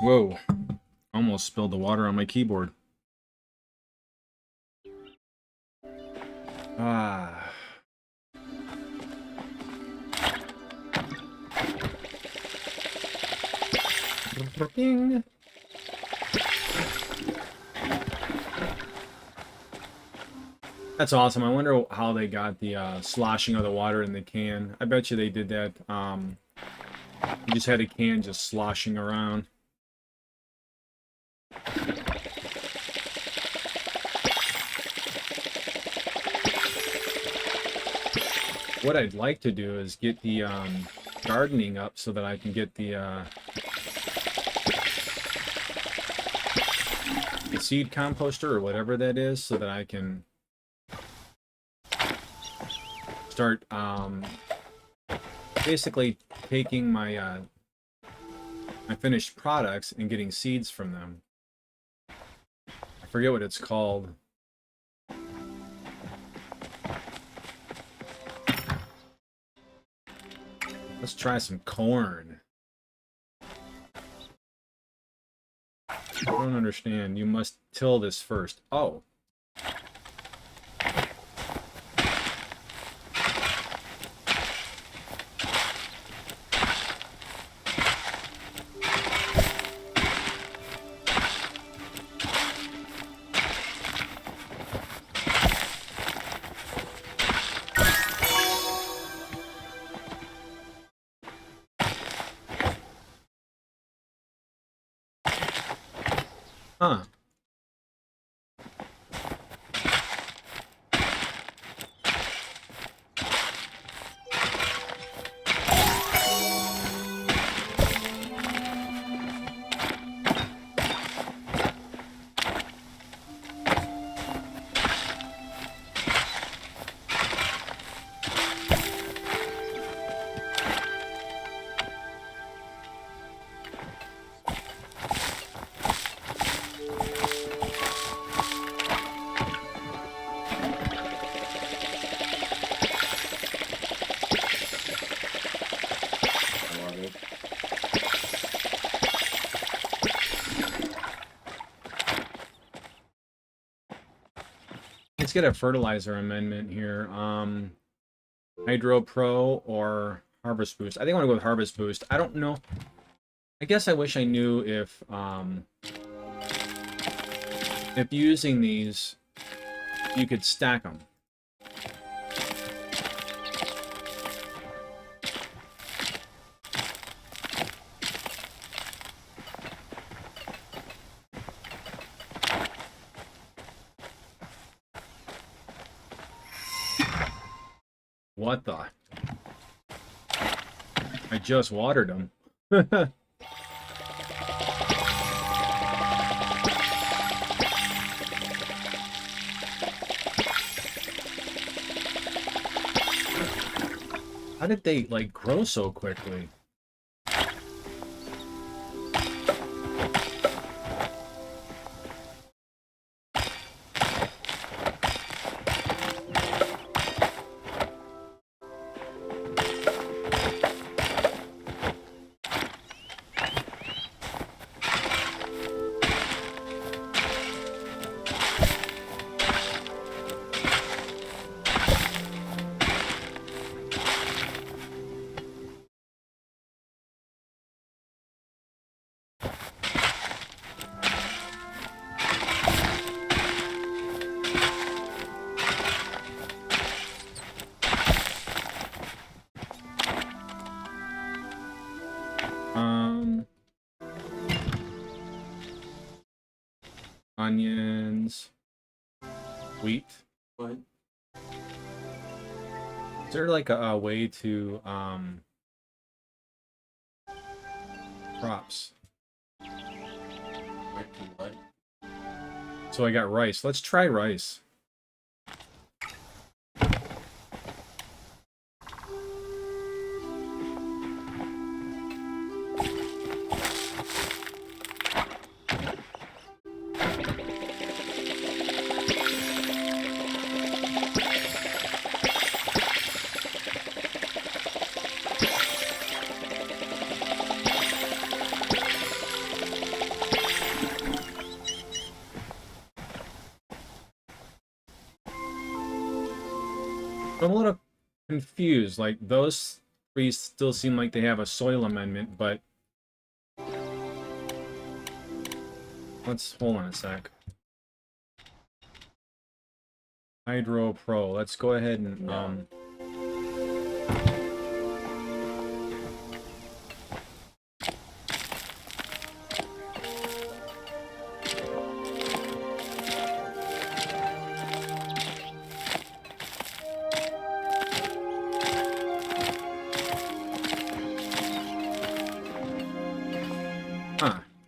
Whoa, almost spilled the water on my keyboard. Ah. Ding. That's awesome. I wonder how they got the sloshing of the water in the can. I bet you they did that. You just had a can just sloshing around. What I'd like to do is get the gardening up so that I can get the seed composter or whatever that is, so that I can start basically taking my my finished products and getting seeds from them. I forget what it's called. Let's try some corn. I don't understand. You must till this first. Oh. Huh. Let's get a fertilizer amendment here. Hydro Pro or Harvest Boost. I think I want to go with Harvest Boost. I don't know. I guess I wish I knew if using these, you could stack them. What the? I just watered them. How did they, like, grow so quickly? Onions, wheat. What? Is there like a way to crops? Where to what? So I got rice. Let's try rice. I'm a little confused. Like, those three still seem like they have a soil amendment, but let's hold on a sec. Hydro Pro. Let's go ahead and huh.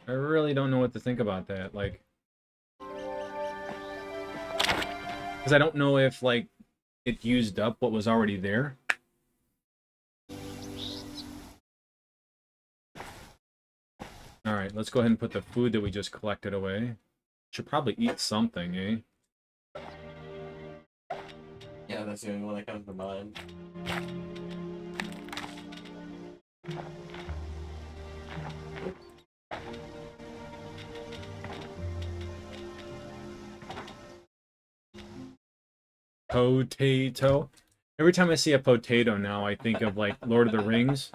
I really don't know what to think about that. Like, because I don't know if like it used up what was already there. All right, let's go ahead and put the food that we just collected away. Should probably eat something, eh? Yeah, that's the only one that comes to mind. Potato. Every time I see a potato now, I think of like Lord of the Rings.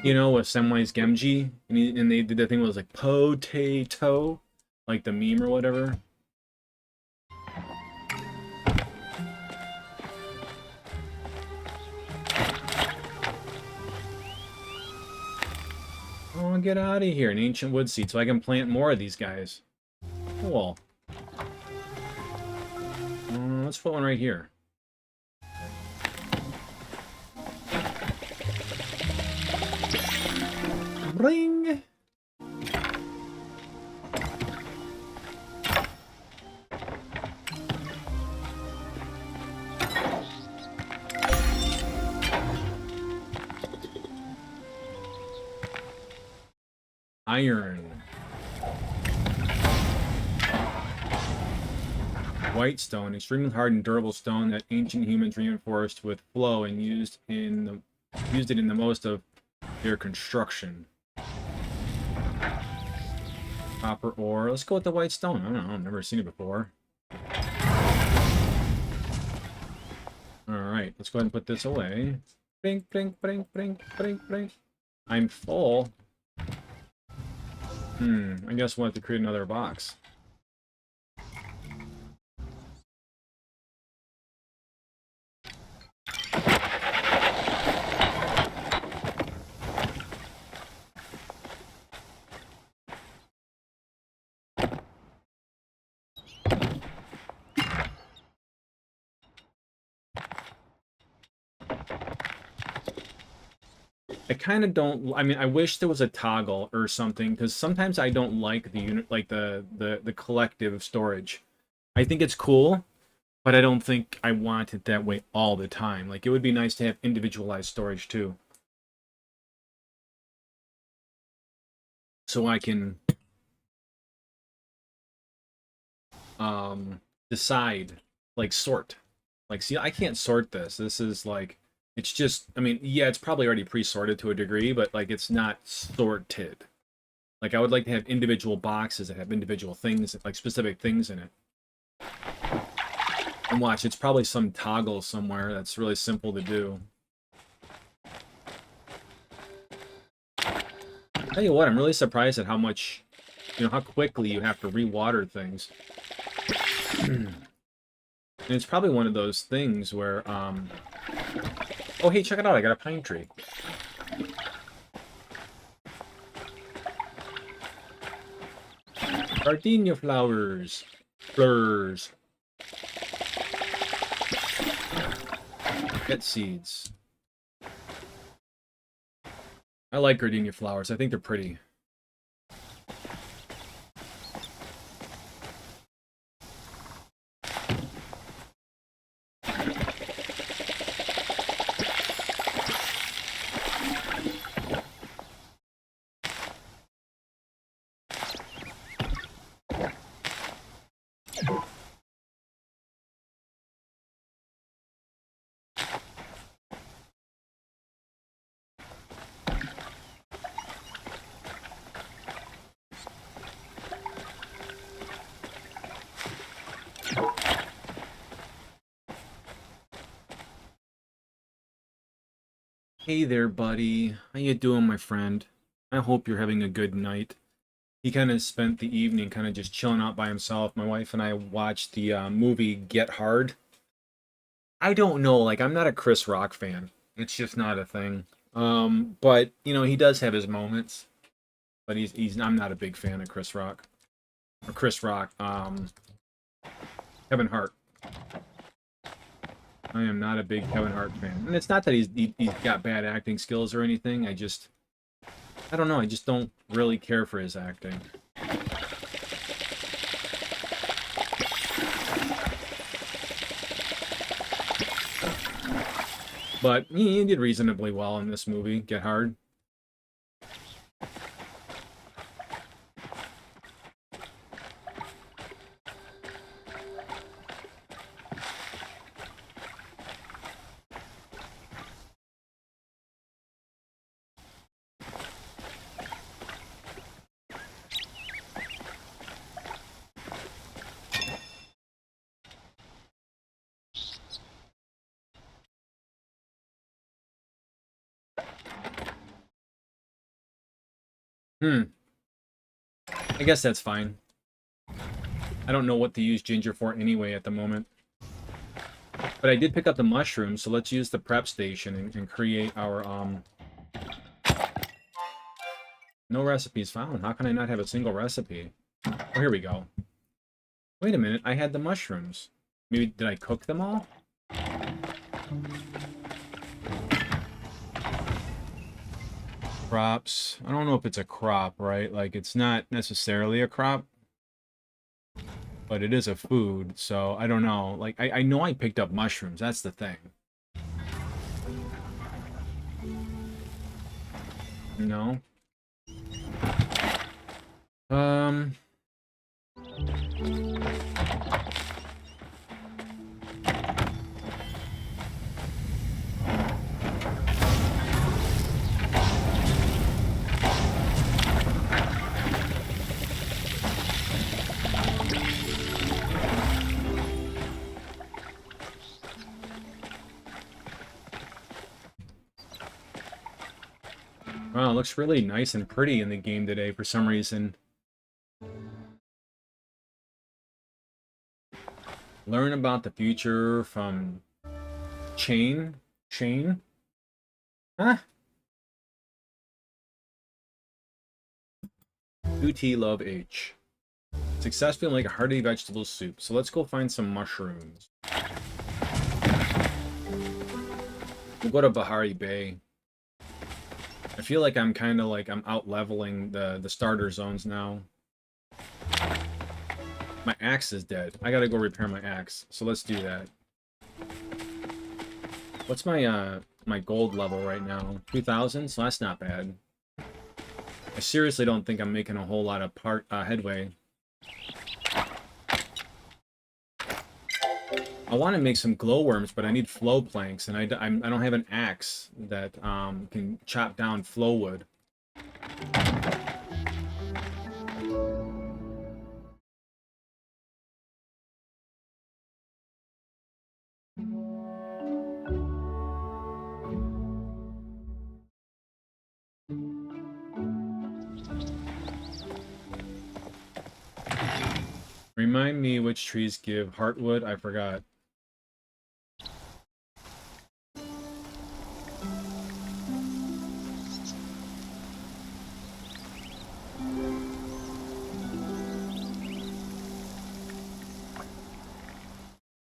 You know, with Samwise Gamgee, and they did that thing where it was like potato, like the meme or whatever. Oh, get out of here! An ancient wood seed, so I can plant more of these guys. Cool. Let's put one right here. Bling! Iron. White stone, extremely hard and durable stone that ancient humans reinforced with flow and used it in the most of their construction. Copper ore. Let's go with the white stone. I don't know. I've never seen it before. Alright, let's go ahead and put this away. Blink, blink, blink, blink, blink, blink. I'm full. I guess we'll have to create another box. I kind of don't. I mean, I wish there was a toggle or something because sometimes I don't like the unit, like the collective storage. I think it's cool, but I don't think I want it that way all the time. Like it would be nice to have individualized storage too, so I can decide, like sort. Like, see, I can't sort this. This is like it's just. I mean, yeah, it's probably already pre-sorted to a degree, but like it's not sorted. Like I would like to have individual boxes that have individual things, like specific things in it. And watch, it's probably some toggle somewhere that's really simple to do. Tell you what, I'm really surprised at how much, how quickly you have to re-water things. And it's probably one of those things where, oh, hey, check it out, I got a pine tree. Gardenia flowers. Fleurs. Pet seeds. I like gardenia flowers. I think they're pretty. Hey there, buddy. How you doing, my friend? I hope you're having a good night. He kind of spent the evening kind of just chilling out by himself. My wife and I watched the movie Get Hard. I don't know, like I'm not a Chris Rock fan. It's just not a thing. But you know, he does have his moments. But he's I'm not a big fan of Chris Rock. Or Chris Rock. Kevin Hart. I am not a big Kevin Hart fan. And it's not that he's got bad acting skills or anything. I don't know. I just don't really care for his acting. But he did reasonably well in this movie, Get Hard. Hmm. I guess that's fine. I don't know what to use ginger for anyway at the moment. But I did pick up the mushrooms, so let's use the prep station and create our, No recipes found. How can I not have a single recipe? Oh, here we go. Wait a minute, I had the mushrooms. Maybe, did I cook them all? Crops. I don't know if it's a crop, right? Like, it's not necessarily a crop, but it is a food, so I don't know. Like, I know I picked up mushrooms. That's the thing. No? Um... Wow, it looks really nice and pretty in the game today for some reason. Learn about the future from Chain? Chain? Huh? 2T Love H. Successfully make a hearty vegetable soup. So let's go find some mushrooms. We'll go to Bahari Bay. I feel like I'm kind of like I'm out leveling the starter zones now. My axe is dead. I gotta go repair my axe. So let's do that. What's my gold level right now? 2,000? So that's not bad. I seriously don't think I'm making a whole lot of headway. I want to make some glowworms, but I need flow planks, and I don't have an axe that can chop down flow wood. Remind me which trees give heartwood. I forgot.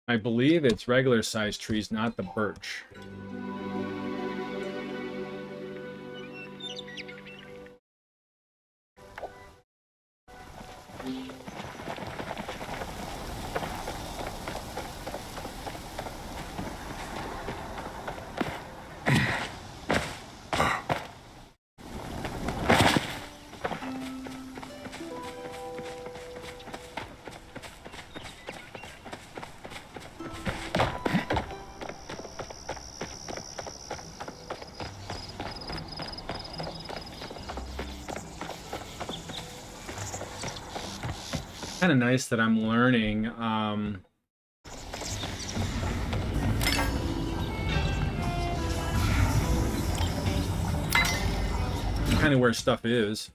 I believe it's regular sized trees, not the birch. Kind of nice that I'm learning kind of where stuff is.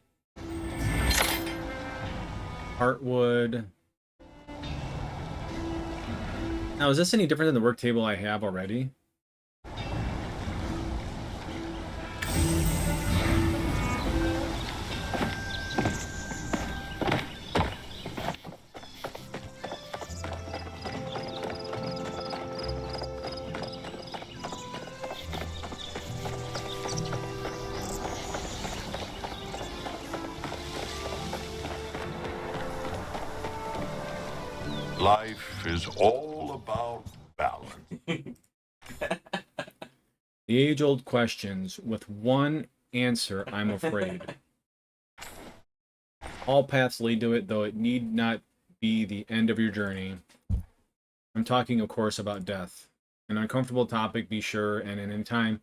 Heartwood. Now, is this any different than the work table I have already? Life is all about balance. The age-old questions with one answer, I'm afraid. All paths lead to it, though it need not be the end of your journey. I'm talking, of course, about death. An uncomfortable topic, be sure, and in time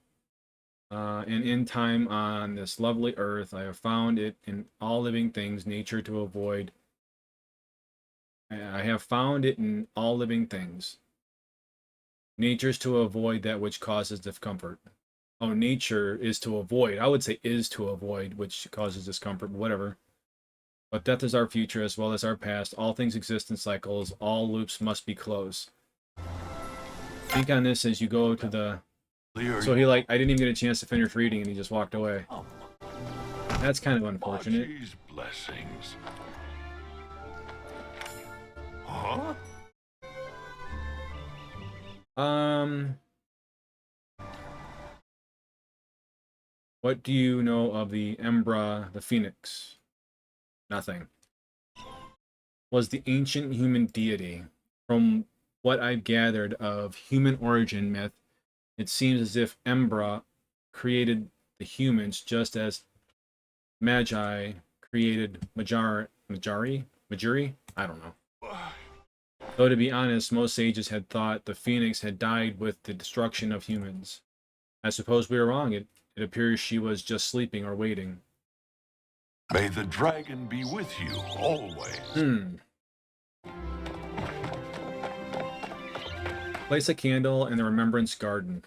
on this lovely earth, I have found it in all living things, nature to avoid. I have found it in all living things. Nature's to avoid that which causes discomfort. Oh, nature is to avoid. I would say is to avoid, which causes discomfort, but whatever. But death is our future as well as our past. All things exist in cycles. All loops must be closed. Think on this as you go to the... So he I didn't even get a chance to finish reading and he just walked away. That's kind of unfortunate. Archie's blessings. Huh? What do you know of the Embra, the Phoenix? Nothing. Was the ancient human deity. From what I've gathered of human origin myth, it seems as if Embra created the humans just as Magi created Majari? I don't know. Though to be honest, most sages had thought the Phoenix had died with the destruction of humans. I suppose we were wrong. It appears she was just sleeping or waiting. May the dragon be with you always. Place a candle in the Remembrance Garden.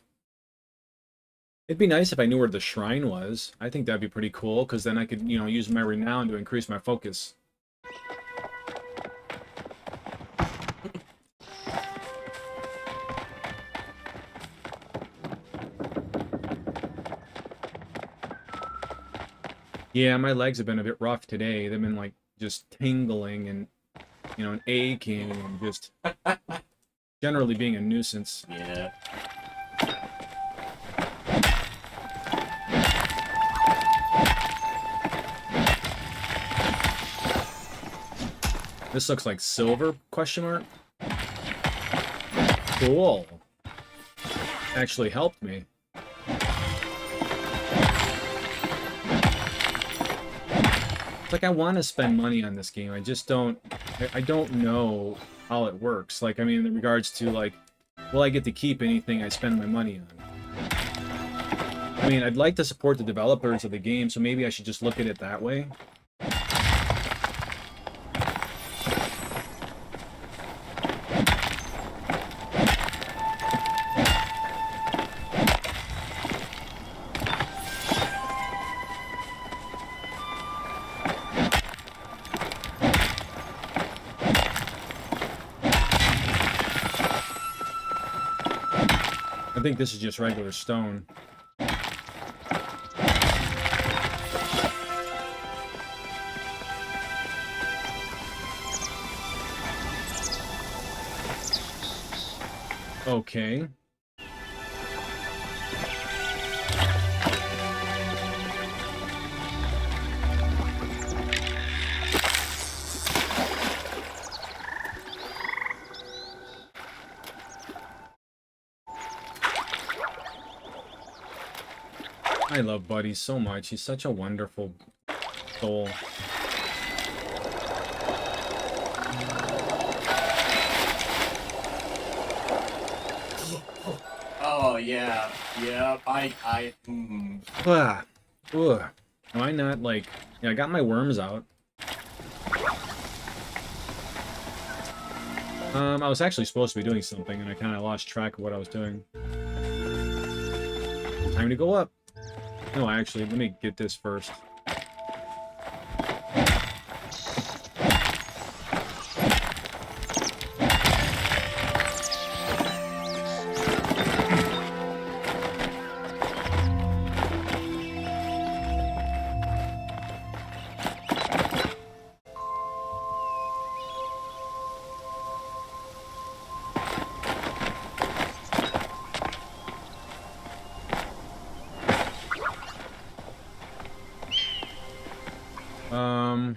It'd be nice if I knew where the shrine was. I think that'd be pretty cool, because then I could, use my renown to increase my focus. Yeah, my legs have been a bit rough today. They've been, just tingling and, and aching and just generally being a nuisance. Yeah. This looks like silver, question mark? Cool. Actually helped me. It's I want to spend money on this game. I just don't... I don't know how it works. In regards to, will I get to keep anything I spend my money on? I'd like to support the developers of the game, so maybe I should just look at it that way. I think this is just regular stone. Okay. I love Buddy so much. He's such a wonderful soul. Oh yeah, yeah. Ah, ugh. Am I not yeah, I got my worms out. I was actually supposed to be doing something and I kind of lost track of what I was doing. Time to go up. No, actually, let me get this first.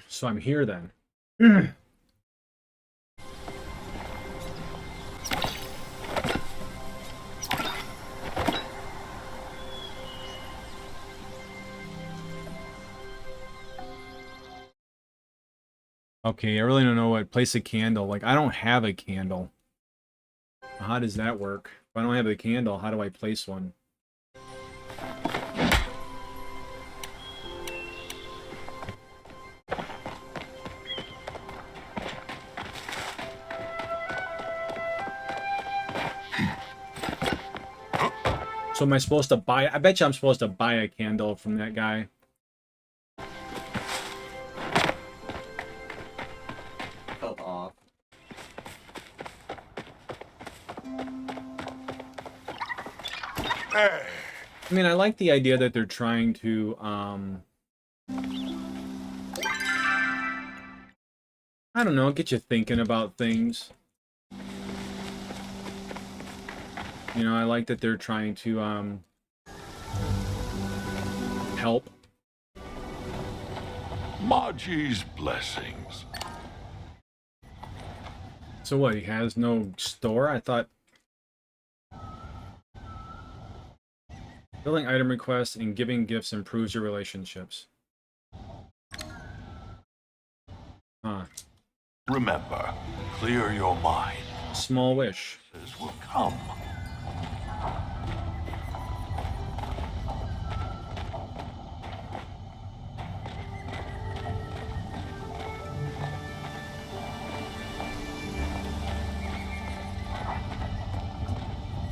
So I'm here then. Okay, I really don't know what place a candle. Like, I don't have a candle. How does that work? If I don't have a candle, how do I place one? So am I supposed to buy... I bet you I'm supposed to buy a candle from that guy. Felt off. Hey, I mean, I like the idea that they're trying to, I don't know, get you thinking about things. You know, I like that they're trying to, help. Maji's blessings. So what, he has no store? I thought... Filling item requests and giving gifts improves your relationships. Huh. Remember, clear your mind. Small wish. This will come.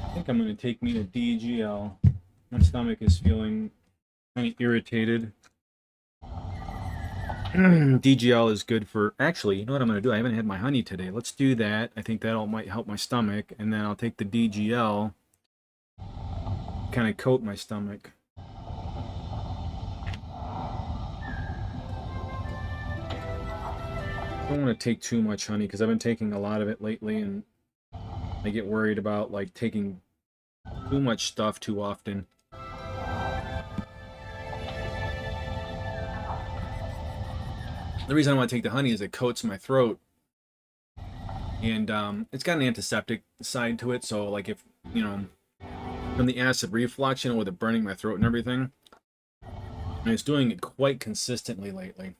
I think I'm going to take me to DGL. My stomach is feeling kind of irritated. DGL is good for... Actually, you know what I'm going to do? I haven't had my honey today. Let's do that. I think that might help my stomach. And then I'll take the DGL. Kind of coat my stomach. I don't want to take too much honey because I've been taking a lot of it lately. And I get worried about, like, taking too much stuff too often. The reason I want to take the honey is it coats my throat. And it's got an antiseptic side to it. So, like, if, you know, from the acid reflux, you know, with it burning my throat and everything. And it's doing it quite consistently lately.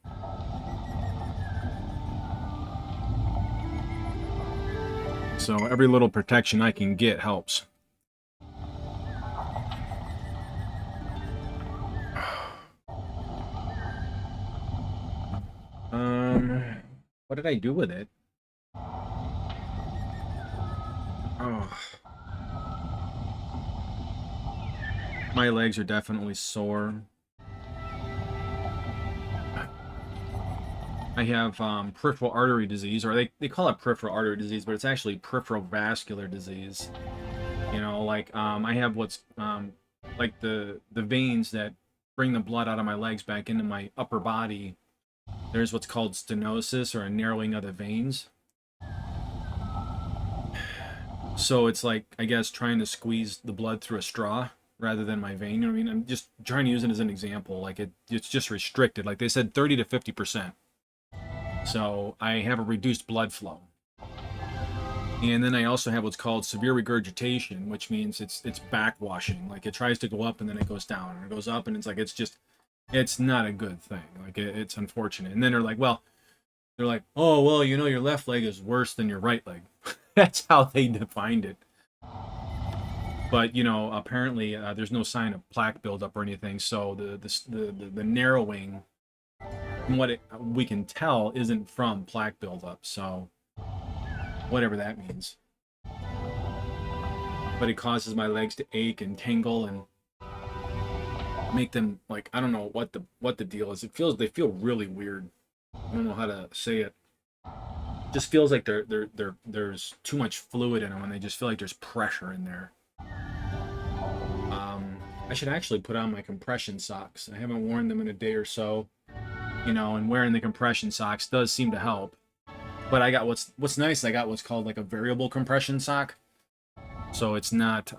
So every little protection I can get helps. What did I do with it? Oh. My legs are definitely sore. I have peripheral artery disease, or they call it peripheral artery disease, but it's actually peripheral vascular disease. You know, like I have what's like the veins that bring the blood out of my legs back into my upper body. There's what's called stenosis, or a narrowing of the veins. So it's like, I guess, trying to squeeze the blood through a straw rather than my vein. You know what I mean? I'm just trying to use it as an example. Like it's just restricted. Like they said, 30 to 50%. So I have a reduced blood flow. And then I also have what's called severe regurgitation, which means it's backwashing. Like it tries to go up and then it goes down, and it goes up, and it's like it's not a good thing. Like it's unfortunate. And then they're like, oh well, you know, your left leg is worse than your right leg. That's how they defined it. But you know, apparently there's no sign of plaque buildup or anything. So the narrowing, from what we can tell, isn't from plaque buildup. So whatever that means. But it causes my legs to ache and tingle, and make them like, I don't know what the deal is. They feel really weird. I don't know how to say it. Just feels like there's too much fluid in them, and they just feel like there's pressure in there. I should actually put on my compression socks. I haven't worn them in a day or so, and wearing the compression socks does seem to help. But I got what's nice. I got what's called like a variable compression sock, so it's not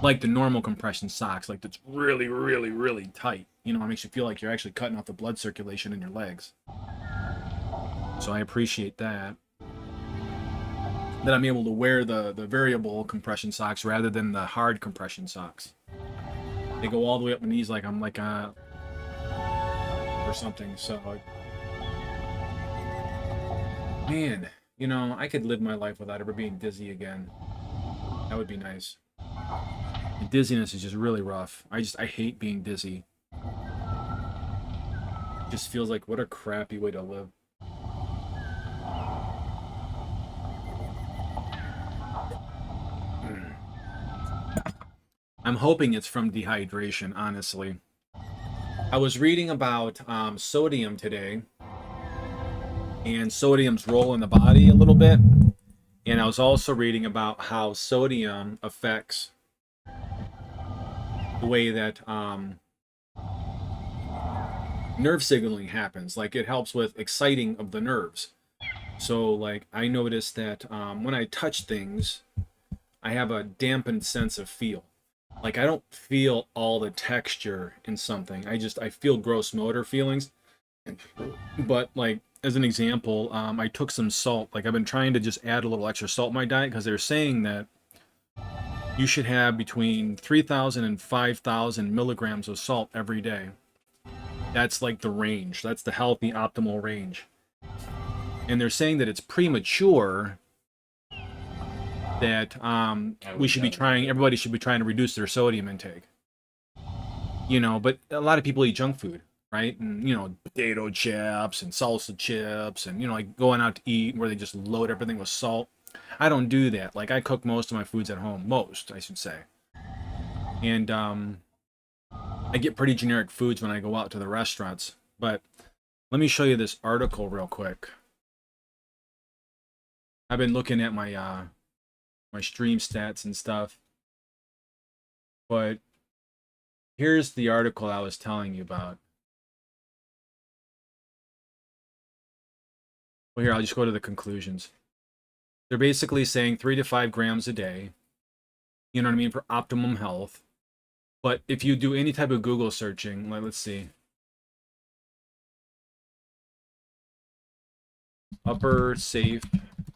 like the normal compression socks, like that's really, really, really tight. It makes you feel like you're actually cutting off the blood circulation in your legs. So I appreciate that. That I'm able to wear the variable compression socks rather than the hard compression socks. They go all the way up my knees like I'm like or something. So, man, I could live my life without ever being dizzy again. That would be nice. And dizziness is just really rough. I hate being dizzy. It just feels like what a crappy way to live. I'm hoping it's from dehydration, honestly. I was reading about sodium today and sodium's role in the body a little bit. And I was also reading about how sodium affects the way that nerve signaling happens. Like it helps with exciting of the nerves. So like I noticed that when I touch things, I have a dampened sense of feel. Like I don't feel all the texture in something. I feel gross motor feelings. But like as an example, I took some salt. Like I've been trying to just add a little extra salt in my diet because they're saying that you should have between 3,000 and 5,000 milligrams of salt every day. That's like the range. That's the healthy optimal range. And they're saying that it's premature that everybody should be trying to reduce their sodium intake. But a lot of people eat junk food, right? And, potato chips and salsa chips and, like going out to eat where they just load everything with salt. I don't do that. Like I cook most of my foods at home. Most, I should say. And I get pretty generic foods when I go out to the restaurants. But let me show you this article real quick. I've been looking at my my stream stats and stuff. But here's the article I was telling you about. Well, here, I'll just go to the conclusions. They're basically saying 3 to 5 grams a day, you know what I mean, for optimum health. But if you do any type of Google searching, let's see. Upper safe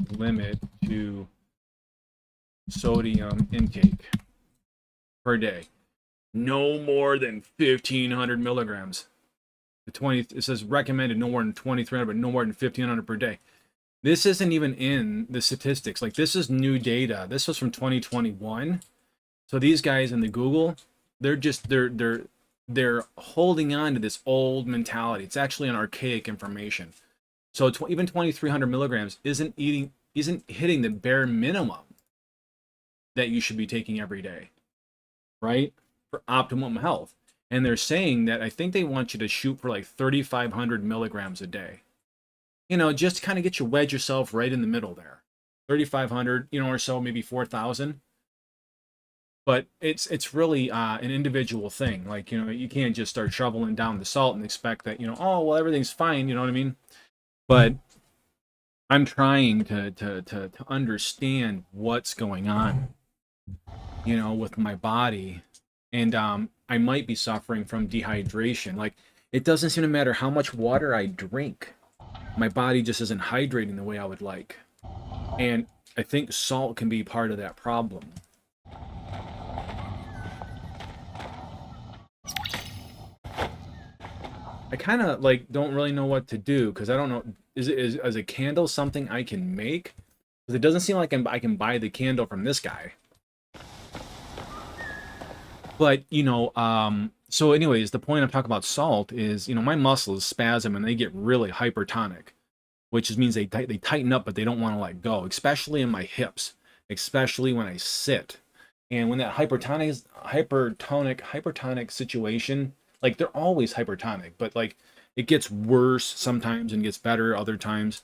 limit to sodium intake per day. No more than 1,500 milligrams. It says recommended no more than 2,300, but no more than 1,500 per day. This isn't even in the statistics. Like this is new data. This was from 2021. So these guys in the Google, they're holding on to this old mentality. It's actually an archaic information. So even 2,300 milligrams isn't hitting the bare minimum that you should be taking every day, right? For optimum health. And they're saying that I think they want you to shoot for like 3,500 milligrams a day. Just to kind of get you wedge yourself right in the middle there. 3,500, or so, maybe 4,000. But it's really an individual thing. Like, you can't just start shoveling down the salt and expect that, oh, well, everything's fine, you know what I mean? But I'm trying to understand what's going on, with my body. And I might be suffering from dehydration. Like, it doesn't seem to matter how much water I drink. My body just isn't hydrating the way I would like. And I think salt can be part of that problem. I kind of don't really know what to do because I don't know. Is a candle something I can make? Because it doesn't seem like I can buy the candle from this guy. But so anyways, the point I'm talking about salt is my muscles spasm and they get really hypertonic, which means they tighten up, but they don't want to let go, especially in my hips, especially when I sit. And when that hypertonic situation, like they're always hypertonic, but like it gets worse sometimes and gets better other times.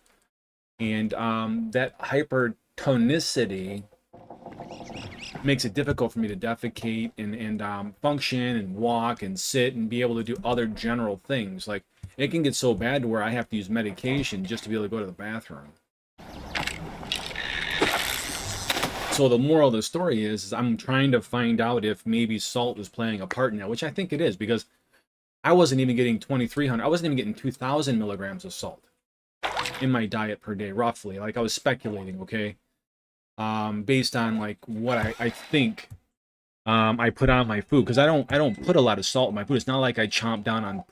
And that hypertonicity makes it difficult for me to defecate and function and walk and sit and be able to do other general things. Like it can get so bad to where I have to use medication just to be able to go to the bathroom. So the moral of the story is I'm trying to find out if maybe salt is playing a part in that, which I think it is, because I wasn't even getting 2,300. I wasn't even getting 2,000 milligrams of salt in my diet per day, roughly. Like I was speculating, okay, based on like what I think I put on my food, because I don't put a lot of salt in my food. It's not like I chomp down on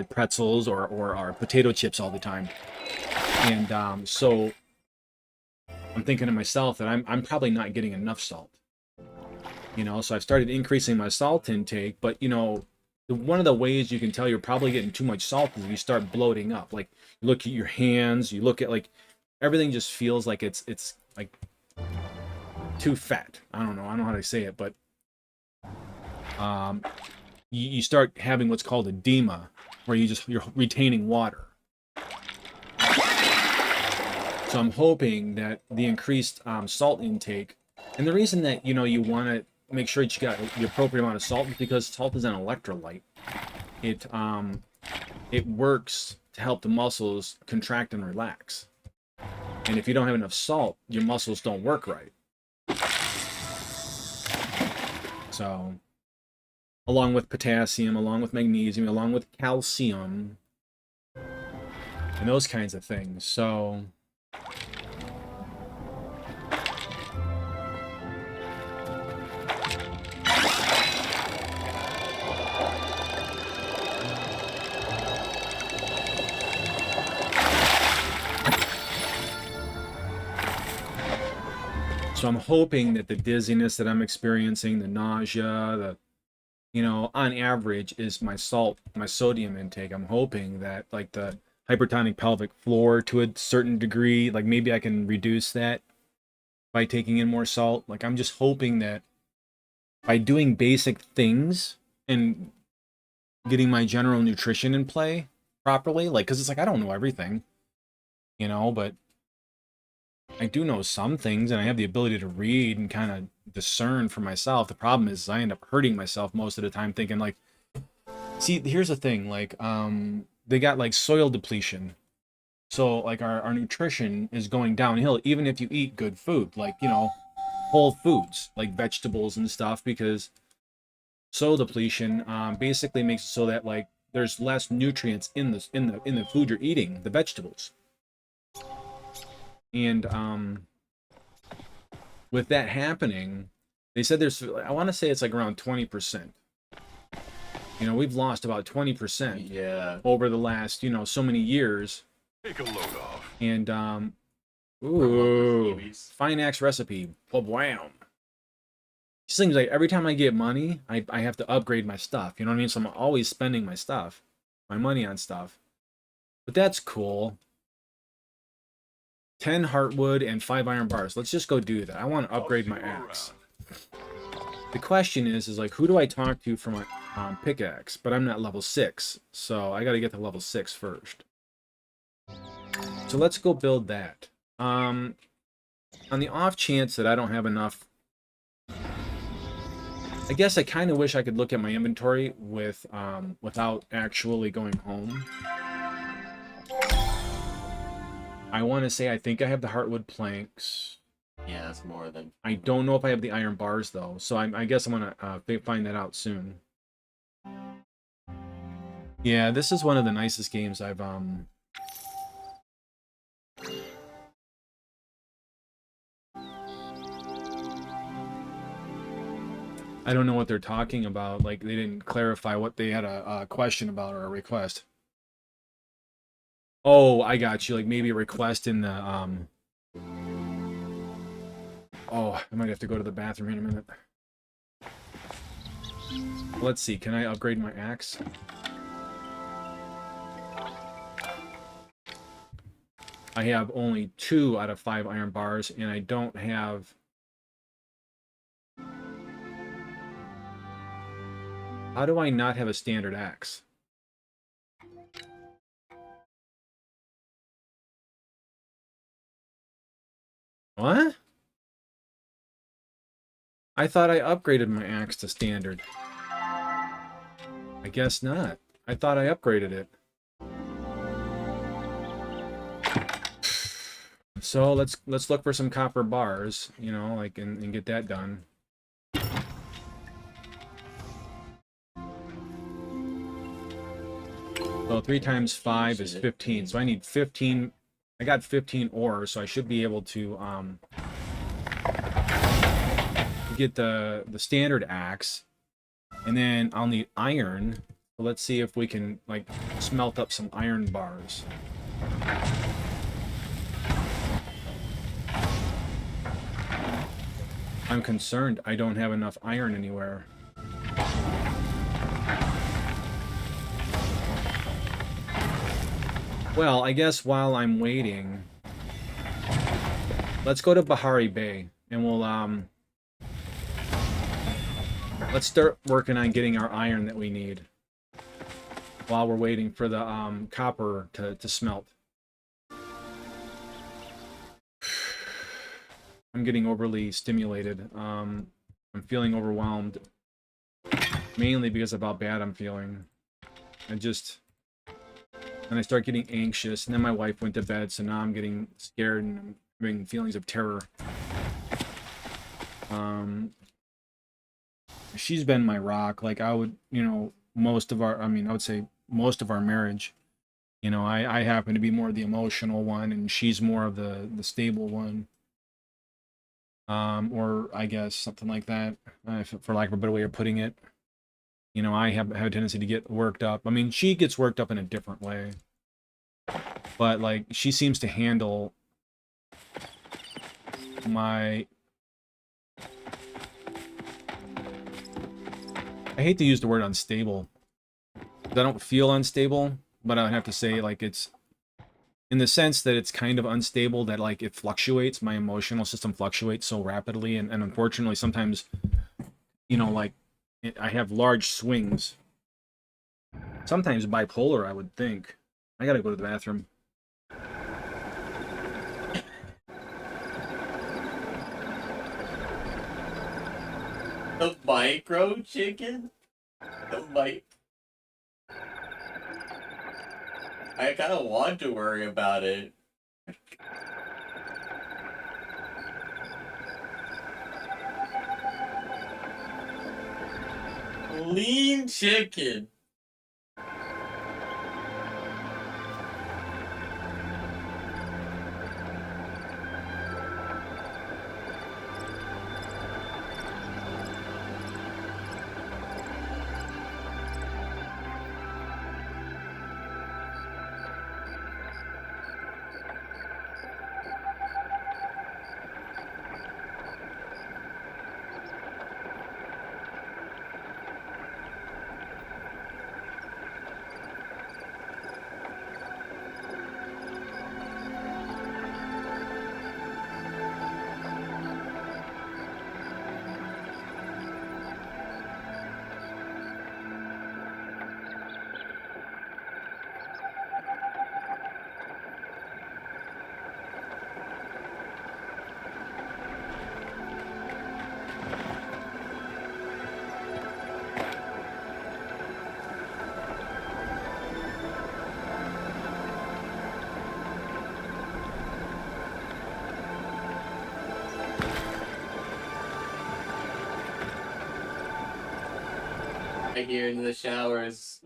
pretzels or potato chips all the time, and so I'm thinking to myself that I'm probably not getting enough salt. You know, so I've started increasing my salt intake, but you know, one of the ways you can tell you're probably getting too much salt is if you start bloating up. Like you look at your hands, you look at like everything just feels like it's like too fat. I don't know. I don't know how to say it, but um, you start having what's called edema, where you're retaining water. So I'm hoping that the increased salt intake, and the reason that you know you want to make sure that you got the appropriate amount of salt is because salt is an electrolyte. It works to help the muscles contract and relax. And if you don't have enough salt, your muscles don't work right. So, along with potassium, along with magnesium, along with calcium, and those kinds of things. So, so I'm hoping that the dizziness that I'm experiencing, the nausea, the you know, on average is my sodium intake. I'm hoping that like the hypertonic pelvic floor to a certain degree, like maybe I can reduce that by taking in more salt. Like I'm just hoping that by doing basic things and getting my general nutrition in play properly, like cuz it's like I don't know everything, you know, but I do know some things and I have the ability to read and kind of discern for myself. The problem is I end up hurting myself most of the time thinking like, see, here's the thing, like they got like soil depletion. So like our nutrition is going downhill even if you eat good food, like, you know, whole foods, like vegetables and stuff, because soil depletion basically makes it so that like there's less nutrients in the food you're eating, the vegetables. And with that happening, they said there's, I want to say it's like around 20%. You know, we've lost about 20% Yeah. over the last, you know, so many years. Take a load off. And Ooh. Finax recipe. Wham. Seems like every time I get money, I have to upgrade my stuff. You know what I mean? So I'm always spending my stuff, my money on stuff. But that's cool. 10 heartwood and 5 iron bars. Let's just go do that. I want to upgrade my axe. The question is like, who do I talk to for my pickaxe? But I'm not level 6, so I got to get to level 6 first. So let's go build that. On the off chance that I don't have enough, I guess I kind of wish I could look at my inventory with without actually going home. I want to say I think I have the heartwood planks. Yeah, that's more than. I don't know if I have the iron bars though, so I guess I'm gonna find that out soon. Yeah, this is one of the nicest games I've I don't know what they're talking about. Like they didn't clarify what they had a question about or a request. Oh, I got you. Like maybe a request in the Oh, I might have to go to the bathroom in a minute. Let's see. Can I upgrade my axe? I have only 2 out of 5 iron bars, and I don't have How do I not have a standard axe? What? I thought I upgraded my axe to standard. I guess not. I thought I upgraded it. So let's look for some copper bars, you know, like and get that done. So 3 times 5 is 15. So I need 15. I got 15 ore, so I should be able to get the standard axe, and then I'll need iron. So let's see if we can like smelt up some iron bars. I'm concerned I don't have enough iron anywhere. Well, I guess while I'm waiting, let's go to Bahari Bay and we'll let's start working on getting our iron that we need while we're waiting for the copper to smelt. I'm getting overly stimulated. I'm feeling overwhelmed, mainly because of how bad I'm feeling. And I start getting anxious, and then my wife went to bed, so now I'm getting scared and I'm having feelings of terror. She's been my rock. Like, I would, you know, I would say most of our marriage. You know, I happen to be more the emotional one, and she's more of the stable one. Or I guess something like that, for lack of a better way of putting it. You know, I have a tendency to get worked up. I mean, she gets worked up in a different way. But, like, she seems to handle my... I hate to use the word unstable. I don't feel unstable, but I would have to say, like, it's... in the sense that it's kind of unstable, that, like, it fluctuates. My emotional system fluctuates so rapidly, and unfortunately, sometimes, you know, like, I have large swings. Sometimes bipolar, I would think. I gotta go to the bathroom. The micro chicken? The mic. I kind of want to worry about it. Lean chicken. Here in the showers.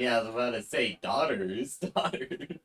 Yeah, I was about to say daughters. Daughters.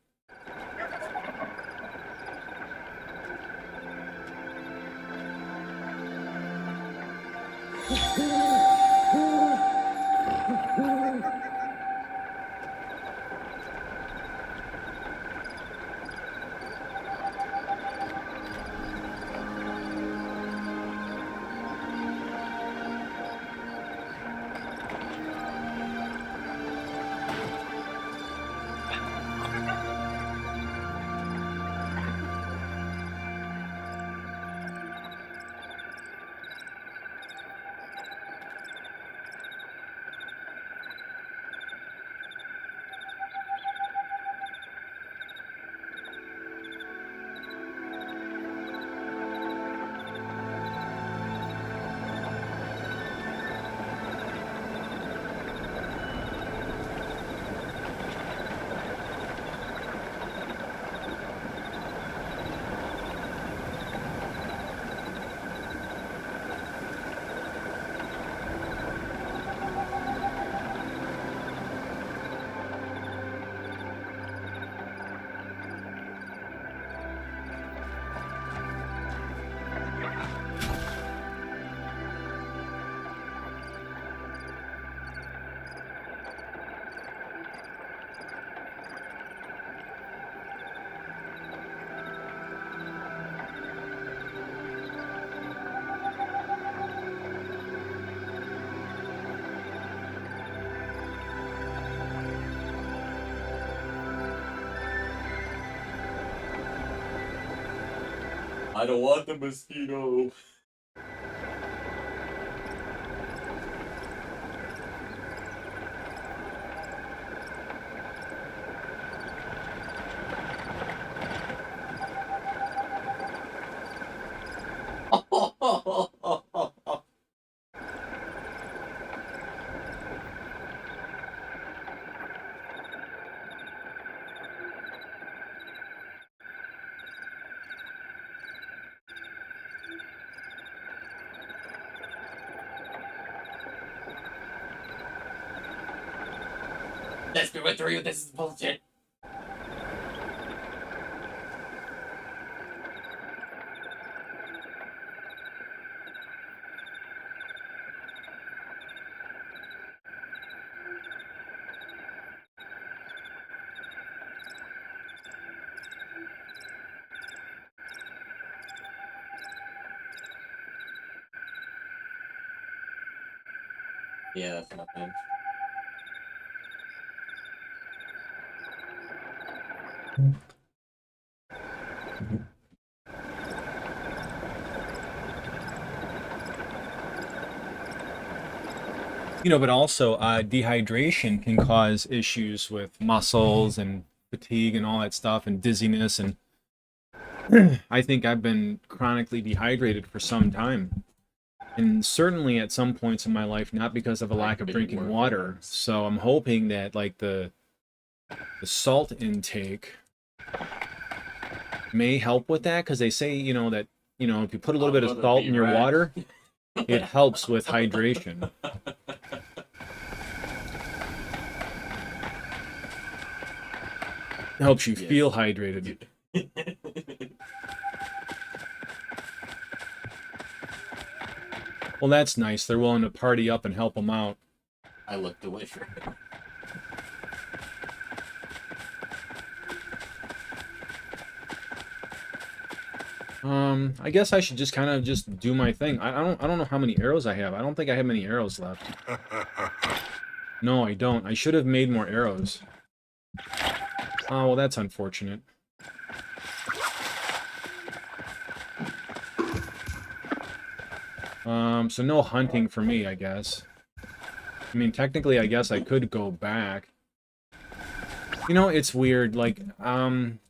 I don't want the mosquito. Let's be with you. This is bullshit. Yeah, that's nothing. You know, but also dehydration can cause issues with muscles and fatigue and all that stuff and dizziness. And I think I've been chronically dehydrated for some time. And certainly at some points in my life, not because of a lack of drinking water. So I'm hoping that like the salt intake may help with that, because they say, you know, that, you know, if you put a little bit of salt in your water, it helps with hydration. It helps you feel hydrated. Well, that's nice. They're willing to party up and help them out. I looked away from it. I guess I should just kind of just do my thing. I don't know how many arrows I have. I don't think I have many arrows left. No, I don't. I should have made more arrows. Oh, well, that's unfortunate. So no hunting for me, I guess. I mean, technically, I guess I could go back. You know, it's weird. Like, I'm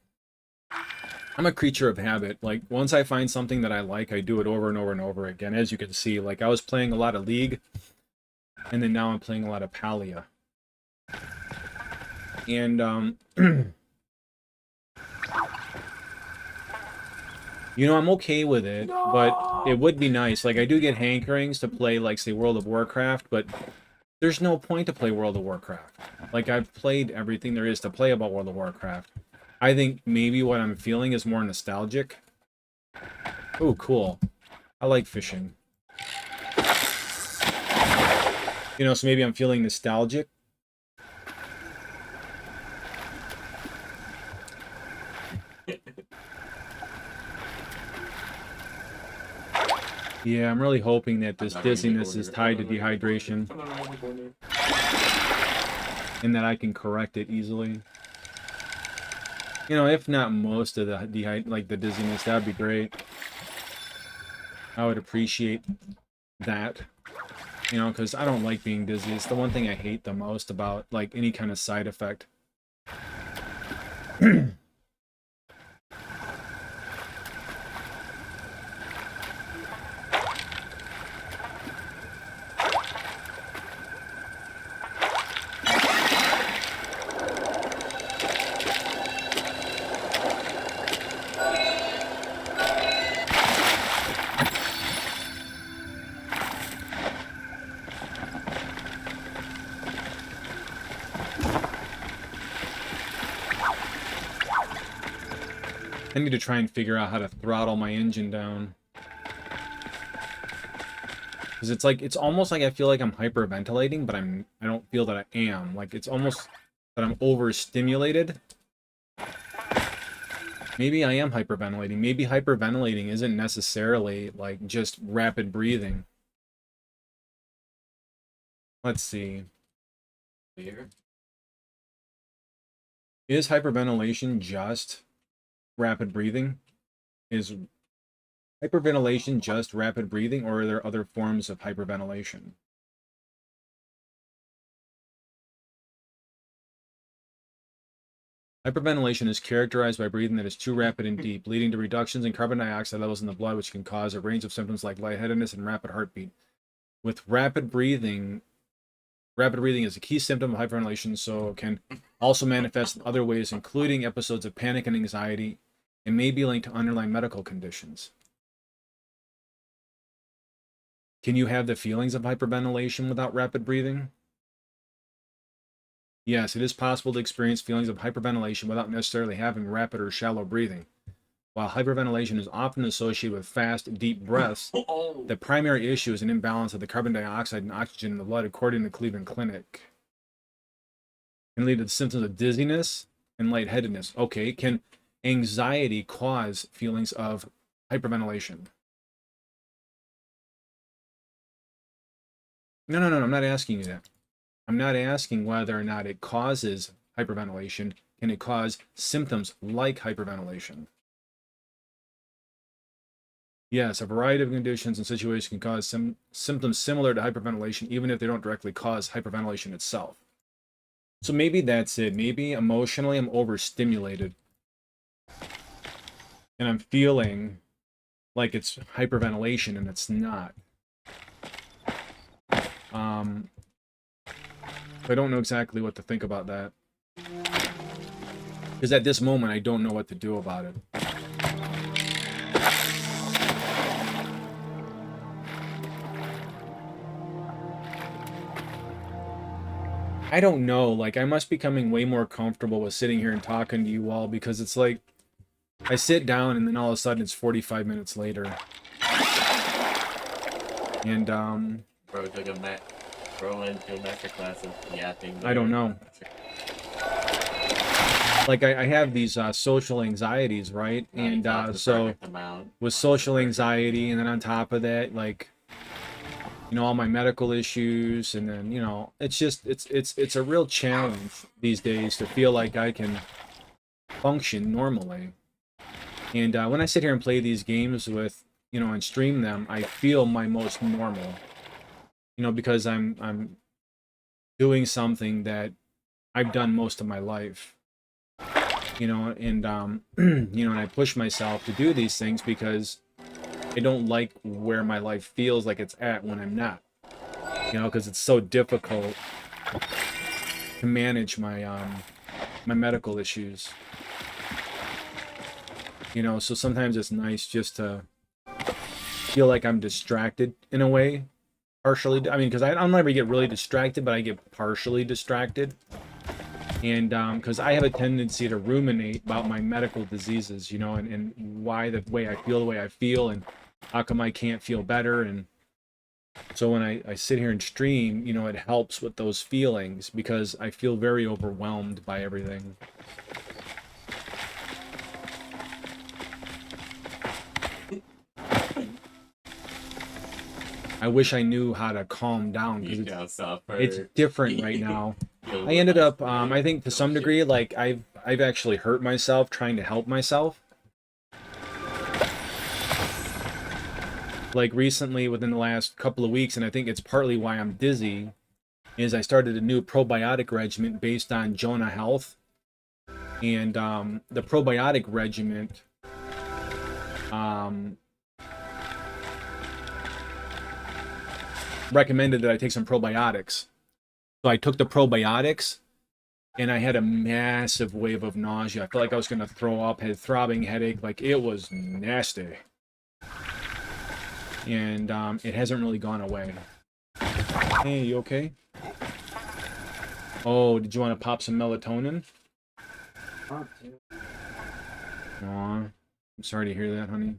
a creature of habit. Like, once I find something that I like, I do it over and over and over again. As you can see, like, I was playing a lot of League, and then now I'm playing a lot of Palia. And, you know, I'm okay with it, but it would be nice. Like, I do get hankerings to play, like, say, World of Warcraft, but there's no point to play World of Warcraft. Like, I've played everything there is to play about World of Warcraft. I think maybe what I'm feeling is more nostalgic. Oh, cool. I like fishing. You know, so maybe I'm feeling nostalgic. Yeah, I'm really hoping that this dizziness is tied to dehydration and that I can correct it easily. You know, if not most of the the dizziness, that'd be great. I would appreciate that. You know, because I don't like being dizzy. It's the one thing I hate the most about, like, any kind of side effect. I need to try and figure out how to throttle my engine down. Because it's like, it's almost like I feel like I'm hyperventilating, but I don't feel that I am. Like, it's almost that I'm overstimulated. Maybe I am hyperventilating. Maybe hyperventilating isn't necessarily, like, just rapid breathing. Let's see. Here. Is hyperventilation just rapid breathing? Is hyperventilation just rapid breathing, or are there other forms of hyperventilation? Hyperventilation is characterized by breathing that is too rapid and deep, leading to reductions in carbon dioxide levels in the blood, which can cause a range of symptoms like lightheadedness and rapid heartbeat. With rapid breathing is a key symptom of hyperventilation, so it can also manifest in other ways, including episodes of panic and anxiety, and may be linked to underlying medical conditions. Can you have the feelings of hyperventilation without rapid breathing? Yes, it is possible to experience feelings of hyperventilation without necessarily having rapid or shallow breathing. While hyperventilation is often associated with fast, deep breaths, the primary issue is an imbalance of the carbon dioxide and oxygen in the blood, according to the Cleveland Clinic. Can lead to the symptoms of dizziness and lightheadedness. Okay, can anxiety cause feelings of hyperventilation? No, I'm not asking you that. I'm not asking whether or not it causes hyperventilation. Can it cause symptoms like hyperventilation? Yes, a variety of conditions and situations can cause some symptoms similar to hyperventilation, even if they don't directly cause hyperventilation itself. So maybe that's it. Maybe emotionally I'm overstimulated. And I'm feeling like it's hyperventilation, and it's not. I don't know exactly what to think about that. Because at this moment, I don't know what to do about it. I don't know. Like, I must be becoming way more comfortable with sitting here and talking to you all, because it's like, I sit down and then all of a sudden it's 45 minutes later. And, Bro took a Bro went to a master class of yapping. I don't know. Like, I have these social anxieties, right? And so with social anxiety, and then on top of that, like, you know, all my medical issues, and then, you know, it's just, it's a real challenge these days to feel like I can function normally. And when I sit here and play these games with, you know, and stream them, I feel my most normal. You know, because I'm doing something that I've done most of my life. You know, and you know, and I push myself to do these things because I don't like where my life feels like it's at when I'm not. You know, because it's so difficult to manage my my medical issues. You know, so sometimes it's nice just to feel like I'm distracted in a way partially. I mean, because I don't ever get really distracted, but I get partially distracted. And because I have a tendency to ruminate about my medical diseases, you know, and why the way I feel the way I feel, and how come I can't feel better. And so when I sit here and stream, you know, it helps with those feelings because I feel very overwhelmed by everything. I wish I knew how to calm down because it's different right now. I ended up, I think to some degree, like I've actually hurt myself trying to help myself. Like recently, within the last couple of weeks, and I think it's partly why I'm dizzy, is I started a new probiotic regimen based on Jonah Health, and the probiotic regimen, recommended that I take some probiotics. So I took the probiotics, and I had a massive wave of nausea. I felt like I was gonna throw up, had a throbbing headache, like it was nasty. And it hasn't really gone away. Hey, you okay? Oh, did you want to pop some melatonin? Aw, I'm sorry to hear that, honey.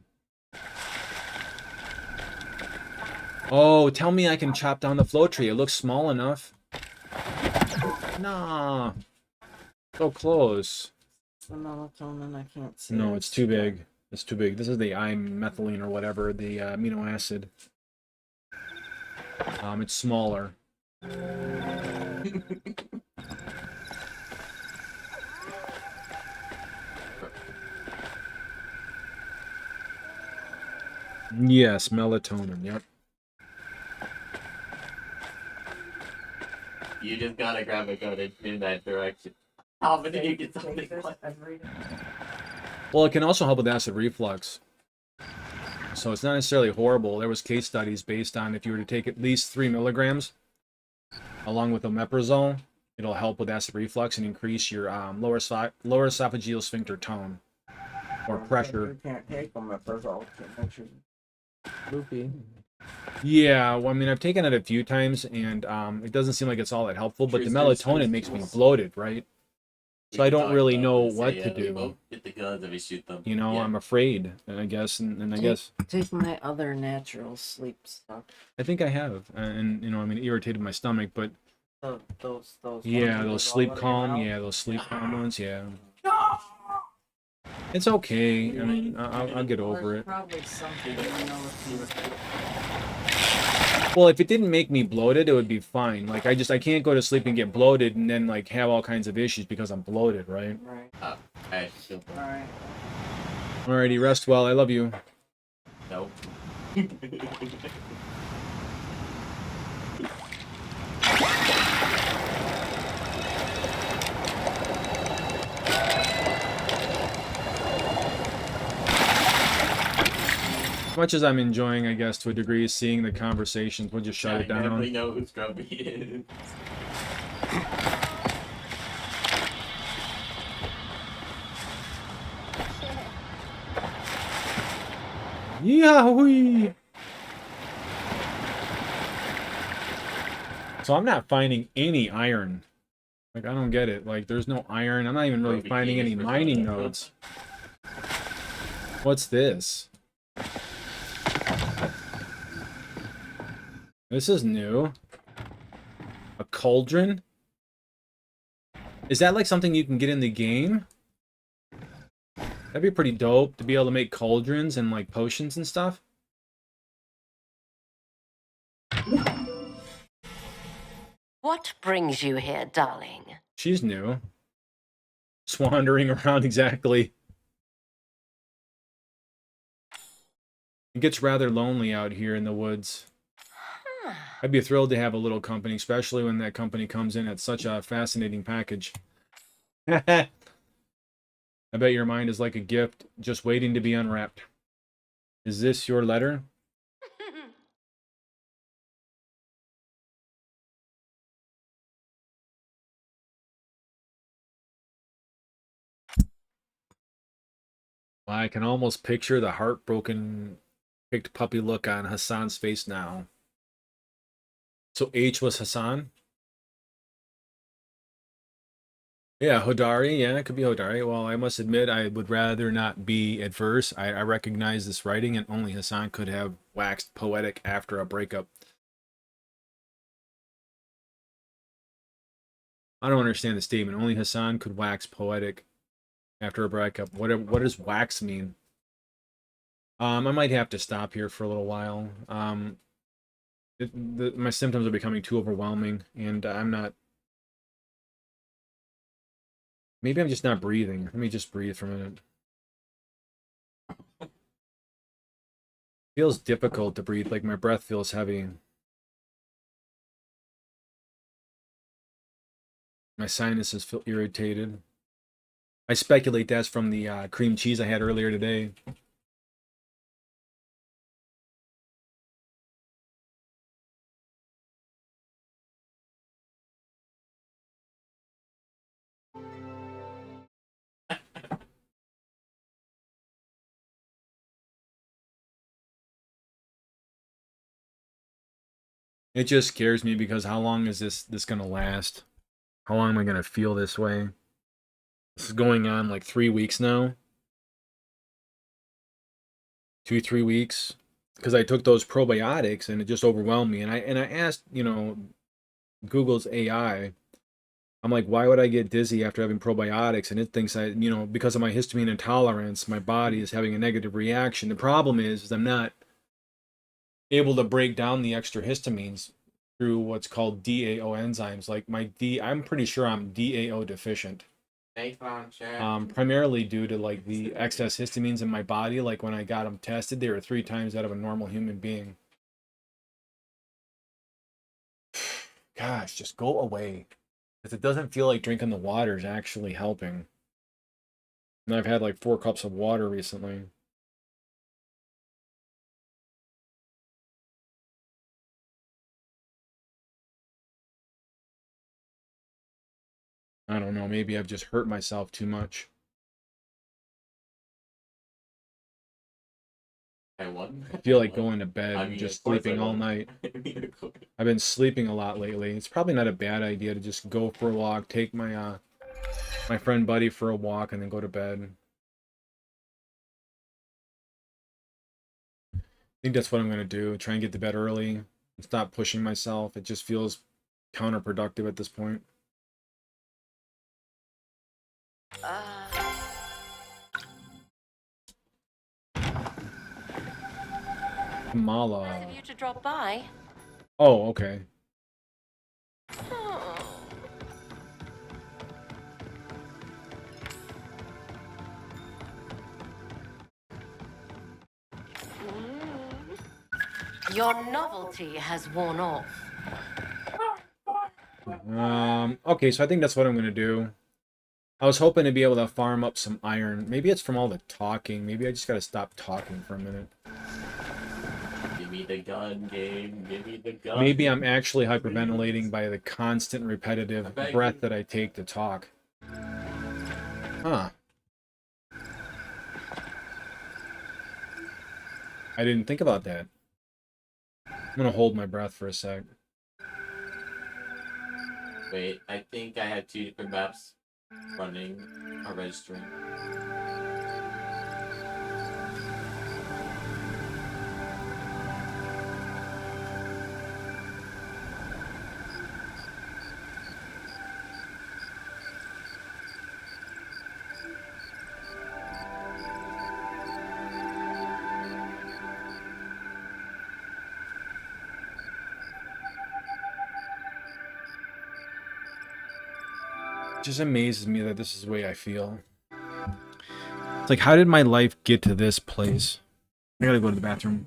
Oh, tell me I can chop down the flow tree. It looks small enough. Nah. So close. The melatonin, I can't see. No, it's too big. It's too big. This is the imethylene or whatever, the amino acid. It's smaller. Yes, melatonin, yep. You just gotta grab a gun and in that direction. How many you get something? Well, it can also help with acid reflux. So it's not necessarily horrible. There was case studies based on if you were to take at least 3 milligrams along with omeprazole, it'll help with acid reflux and increase your lower esophageal sphincter tone or pressure. You can't take omeprazole. It makes you loopy. Yeah, well, I mean, I've taken it a few times, and it doesn't seem like it's all that helpful, but the melatonin makes me bloated, right? So I don't really know what to do. Get the guns and we shoot them. You know, I'm afraid, I guess, and I guess... Take my other natural sleep stuff. I think I have, and, you know, I mean, it irritated my stomach, but... Those Yeah, those sleep calm, yeah, those sleep calm ones, yeah. It's okay, I mean, I'll get over it. Probably something, you know, Well, if it didn't make me bloated, it would be fine. Like, I can't go to sleep and get bloated and then, like, have all kinds of issues because I'm bloated, right? Right. Alright. Alright. Alrighty, rest well. I love you. Nope. As much as I'm enjoying, I guess, to a degree, seeing the conversations, we'll just shut it down. I definitely know who Scrubby is. Yahoo! So I'm not finding any iron. Like, I don't get it. Like, there's no iron. I'm not even really finding any mining nodes. What's this? This is new. A cauldron? Is that like something you can get in the game? That'd be pretty dope to be able to make cauldrons and like potions and stuff. What brings you here, darling? She's new. Just wandering around, exactly. It gets rather lonely out here in the woods. I'd be thrilled to have a little company, especially when that company comes in at such a fascinating package. I bet your mind is like a gift, just waiting to be unwrapped. Is this your letter? I can almost picture the heartbroken, picked puppy look on Hassan's face now. So H was Hassan? Yeah, Hodari. Yeah, it could be Hodari. Well, I must admit, I would rather not be adverse. I recognize this writing, and only Hassan could have waxed poetic after a breakup. I don't understand the statement. Only Hassan could wax poetic after a breakup. What does wax mean? I might have to stop here for a little while. My symptoms are becoming too overwhelming, and I'm not. Maybe I'm just not breathing. Let me just breathe for a minute. Feels difficult to breathe. Like my breath feels heavy. My sinuses feel irritated. I speculate that's from the cream cheese I had earlier today. It just scares me because how long is this gonna last? How long am I gonna feel this way? This is going on like 3 weeks now. 2, 3 weeks. Because I took those probiotics and it just overwhelmed me. And I asked, Google's AI. I'm like, why would I get dizzy after having probiotics? And it thinks because of my histamine intolerance, my body is having a negative reaction. The problem is I'm not able to break down the extra histamines through what's called DAO enzymes. Like I'm pretty sure I'm DAO deficient. Primarily due to like the excess histamines in my body. Like when I got them tested, they were 3 times out of a normal human being. Gosh, just go away. Because it doesn't feel like drinking the water is actually helping. And I've had like 4 cups of water recently. I don't know, maybe I've just hurt myself too much. I feel like going to bed and just sleeping all night. I've been sleeping a lot lately. It's probably not a bad idea to just go for a walk, take my friend Buddy for a walk, and then go to bed. I think that's what I'm gonna do. Try and get to bed early and stop pushing myself. It just feels counterproductive at this point. Kamala. Nice of you to drop by. Oh, okay. Hmm. Your novelty has worn off. Okay, so I think that's what I'm gonna do. I was hoping to be able to farm up some iron. Maybe it's from all the talking. Maybe I just gotta stop talking for a minute. Give me the gun, game. Give me the gun. Maybe I'm actually hyperventilating by the constant repetitive breath that I take to talk. Huh. I didn't think about that. I'm gonna hold my breath for a sec. Wait, I think I had 2 different maps running or registering. It just amazes me that this is the way I feel. It's like, how did my life get to this place? I gotta go to the bathroom.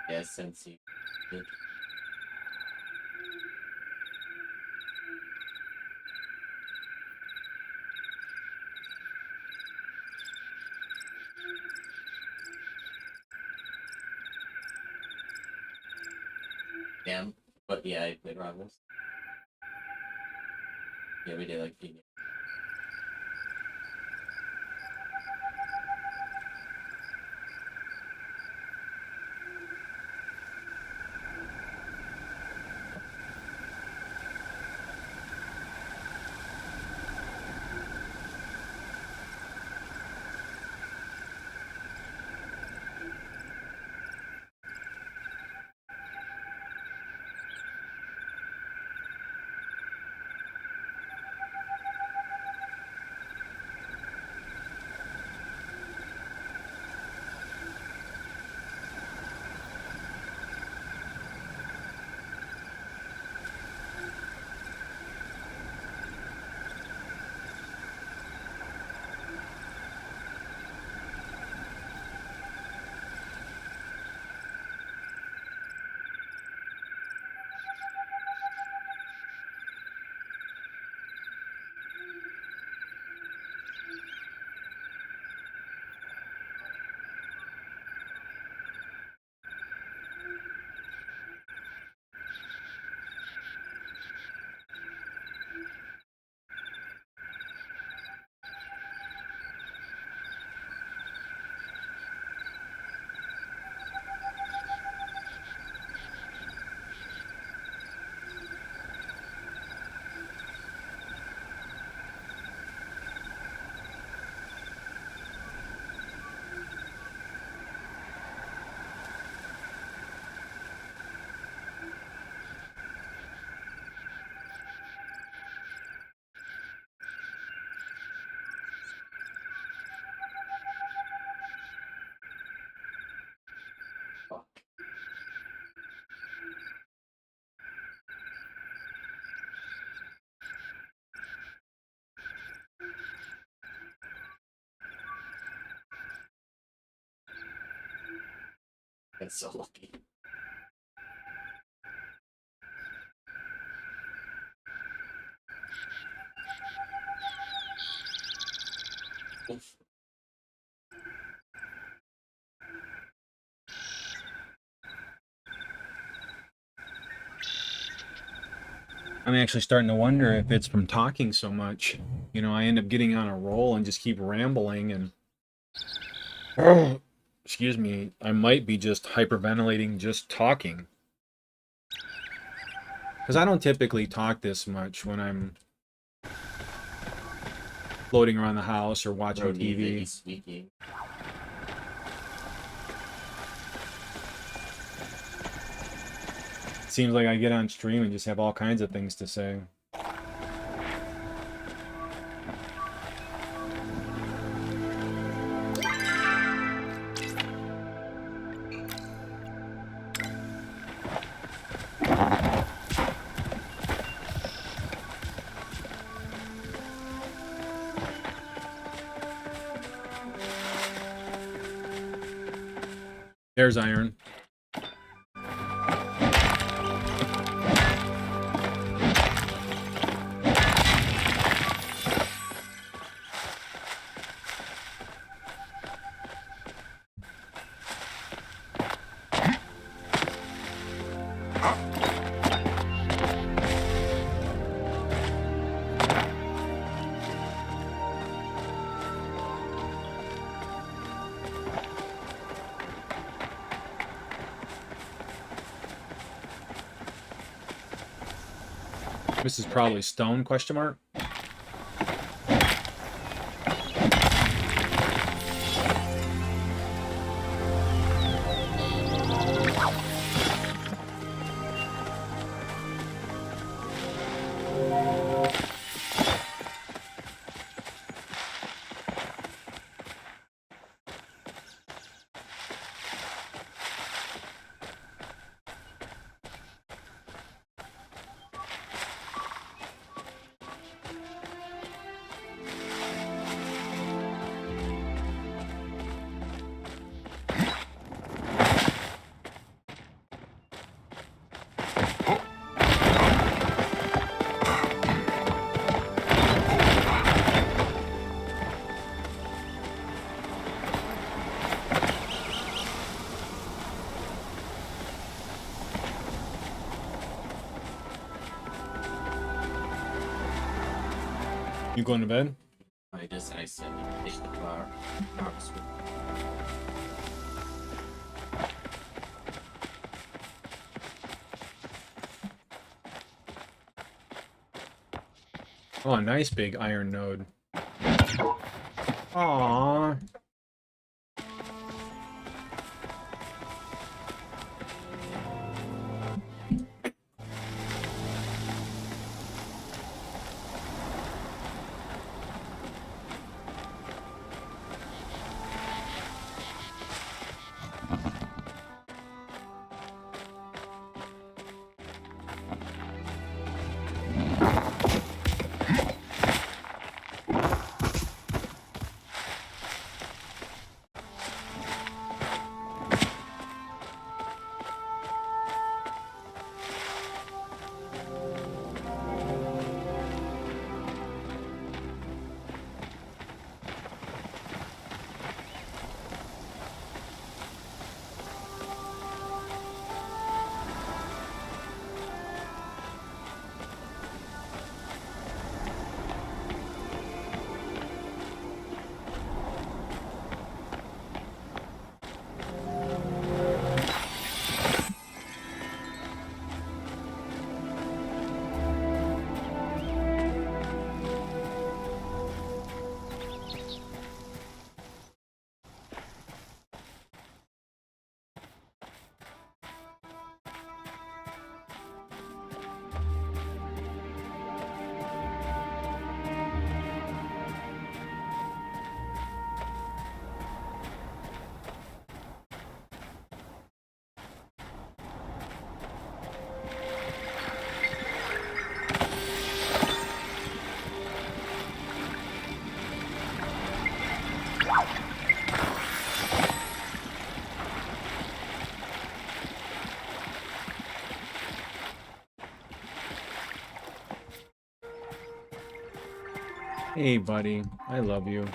Yes, since you. Damn, But yeah, I played Romulus. Yeah, we did like female. Fuck. That's so lucky. Oof. I'm actually starting to wonder if it's from talking so much. You know, I end up getting on a roll and just keep rambling and excuse me, I might be just hyperventilating just talking. Because I don't typically talk this much when I'm floating around the house or watching Bro needs to be TV. speaking. Seems like I get on stream and just have all kinds of things to say. There's iron. This is probably stone, question mark? You going to bed? I said take the car. Oh, nice big iron node. Aww. Hey, buddy. I love you.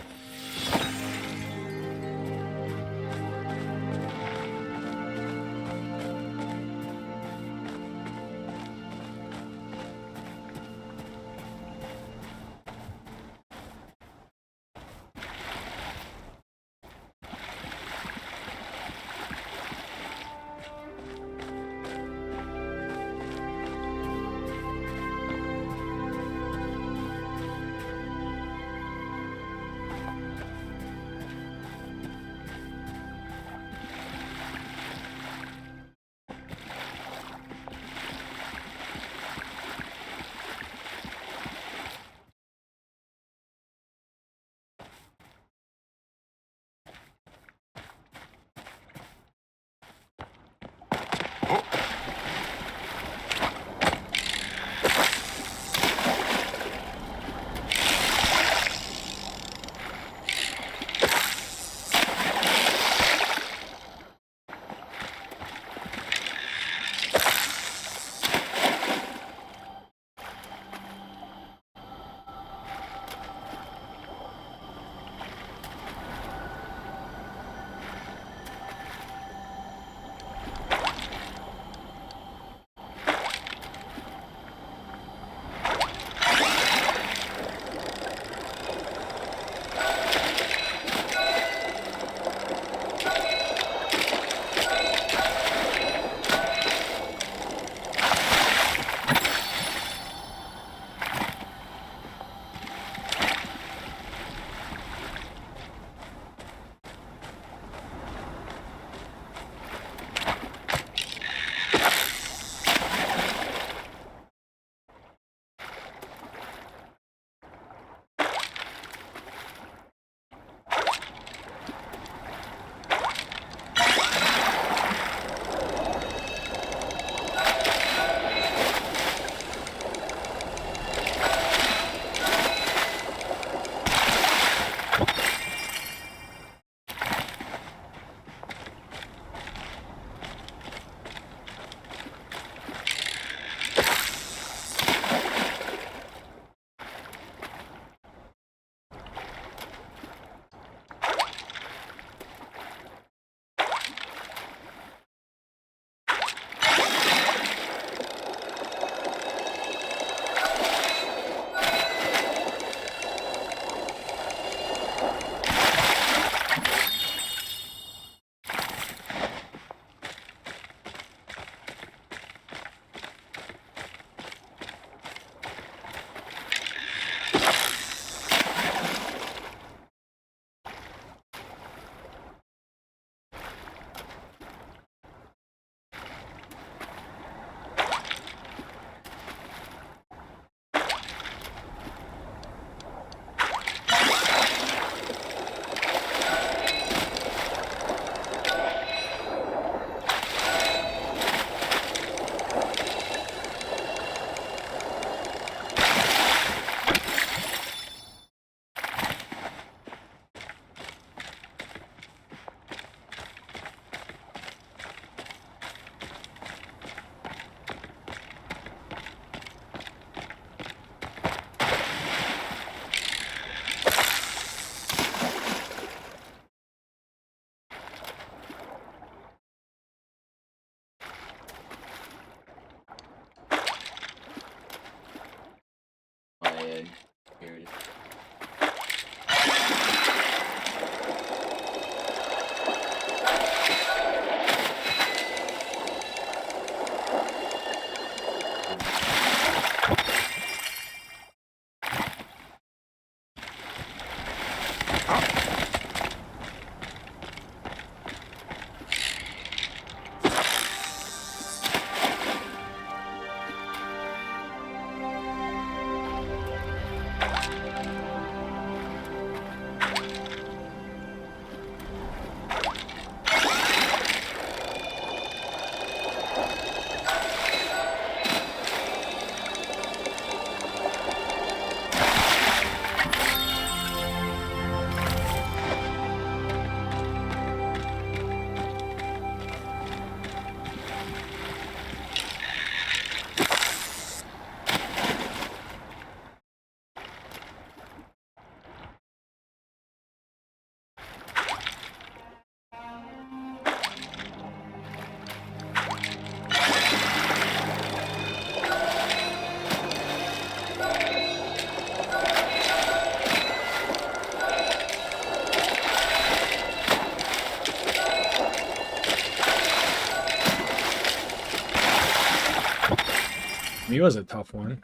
He was a tough one.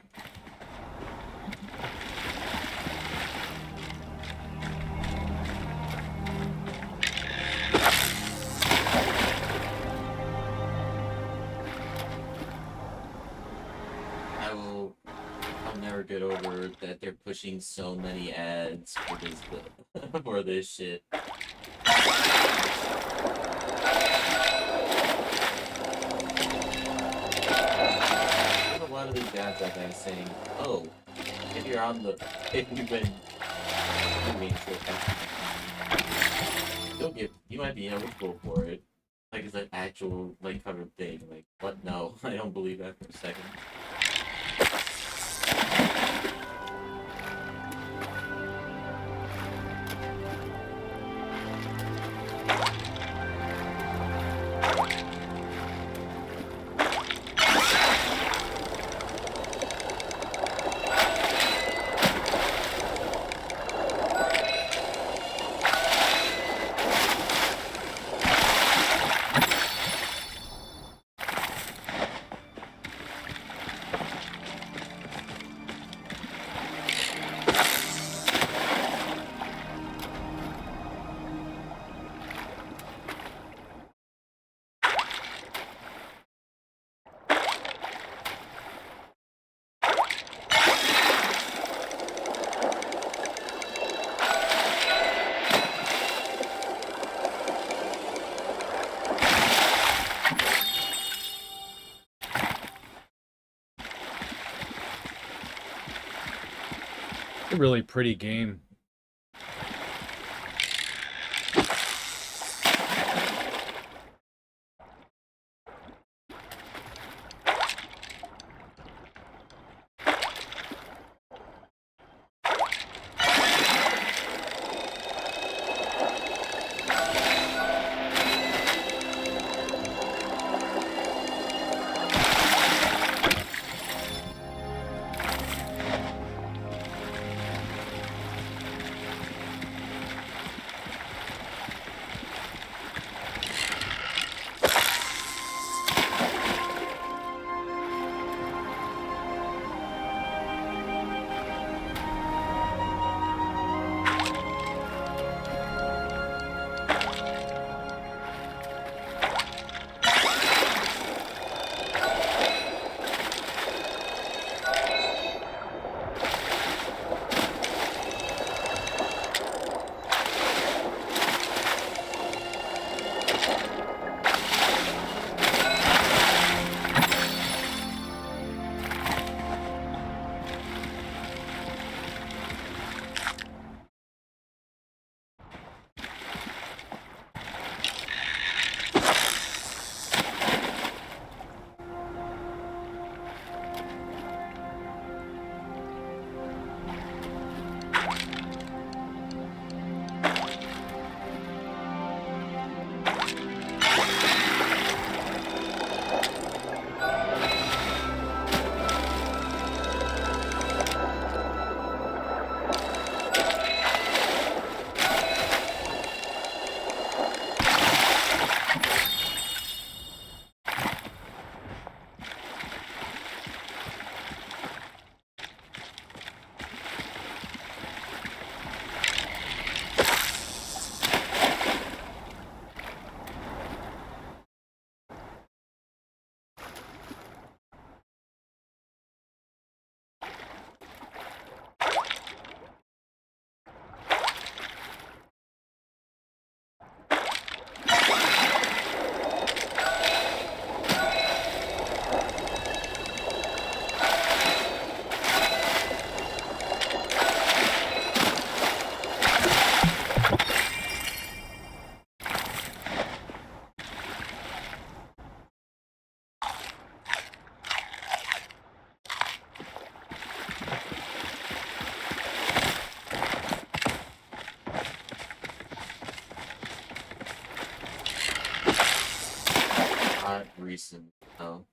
I'll never get over that they're pushing so many ads for this for this shit. There's a lot of these ads that are saying, "Oh, if you've been moving to you might be eligible for it." Like it's an actual like covered thing. Like, what? No, I don't believe that for a second. A really pretty game. recent though.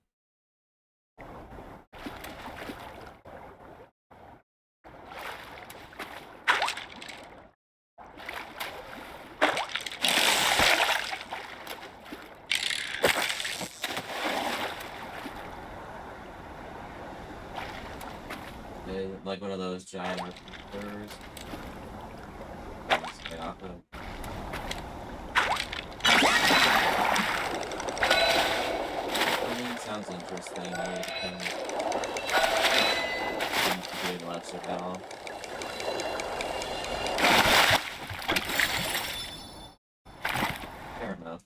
Like one of those giant repeaters. Let's get off of. I mean, sounds interesting. You can do less of all. Fair enough.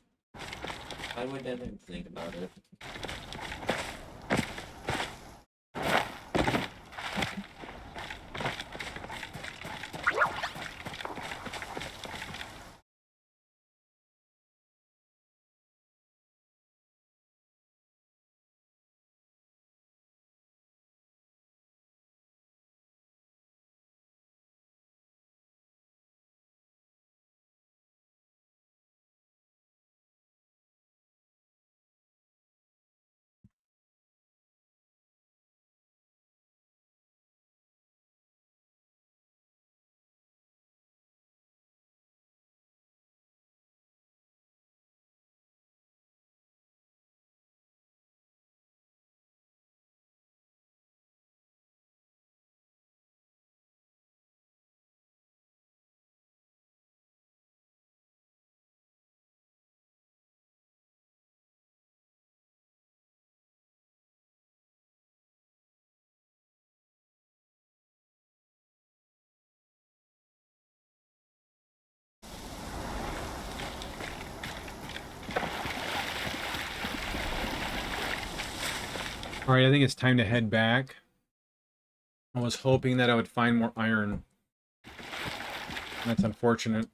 I would never think about it. All right, I think it's time to head back. I was hoping that I would find more iron. That's unfortunate.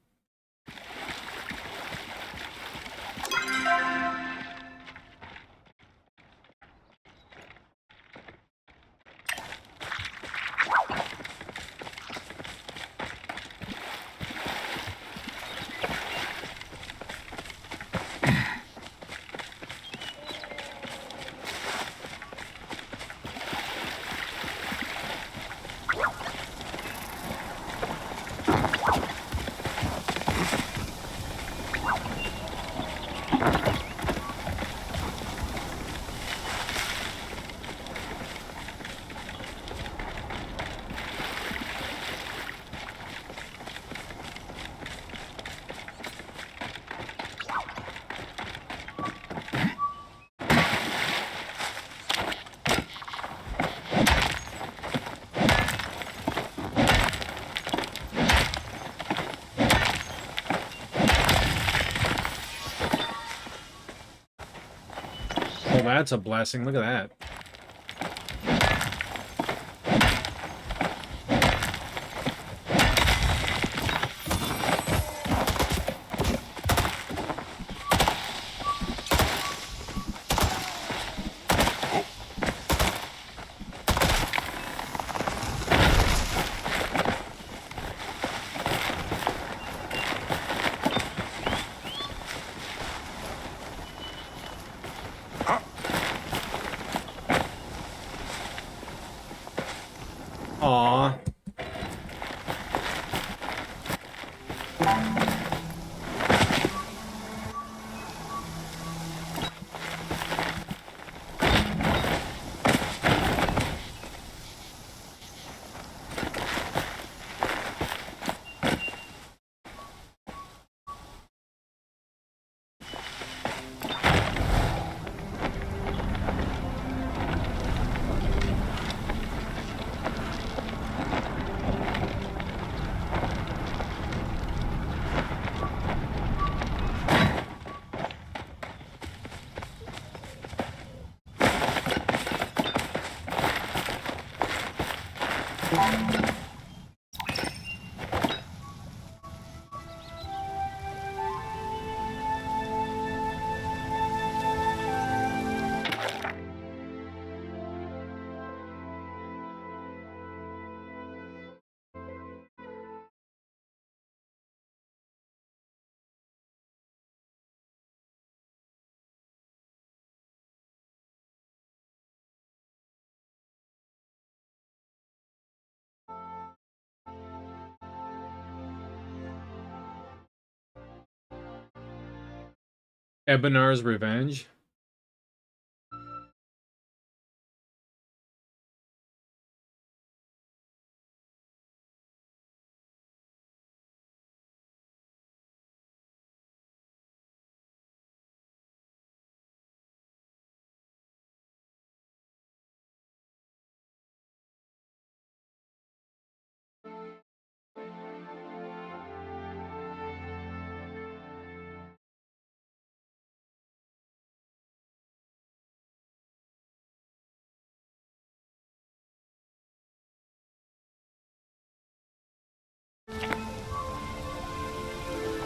Well, that's a blessing. Look at that. Aw. Ebenar's Revenge.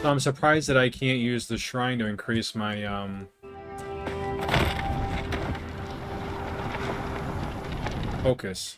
So I'm surprised that I can't use the shrine to increase my focus.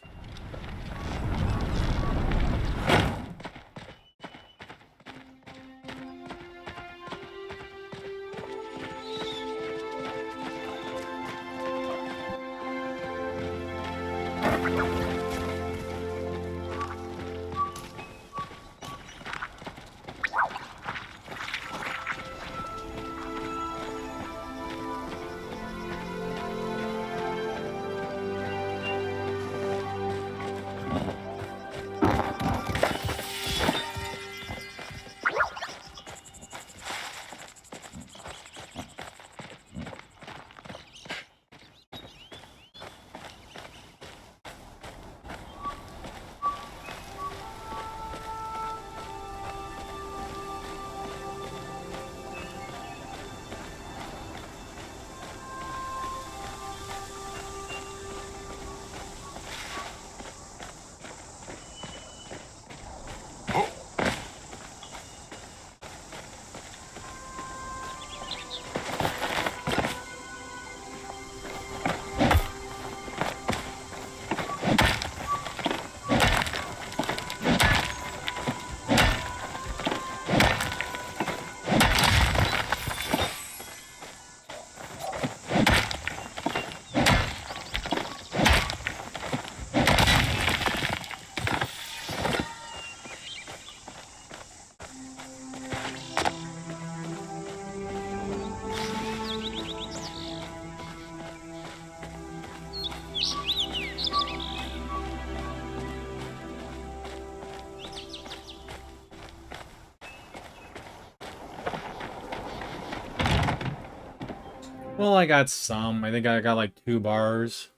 Well, I got some. I think I got like 2 bars.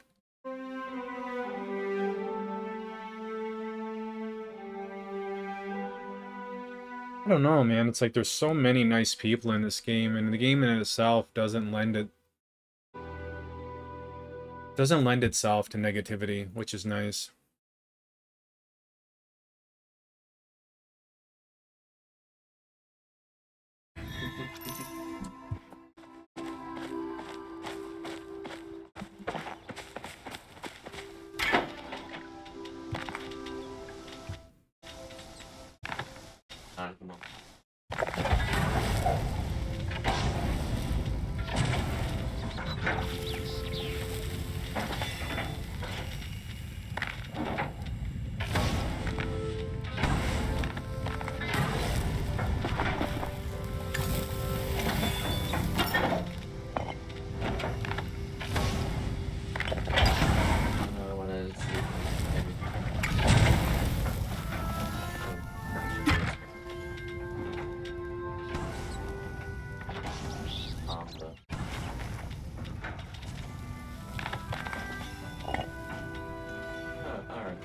I don't know, man. It's like there's so many nice people in this game, and the game in itself doesn't lend itself to negativity, which is nice. Alright, come on. Another one is maybe. Pasta. Oh, alright.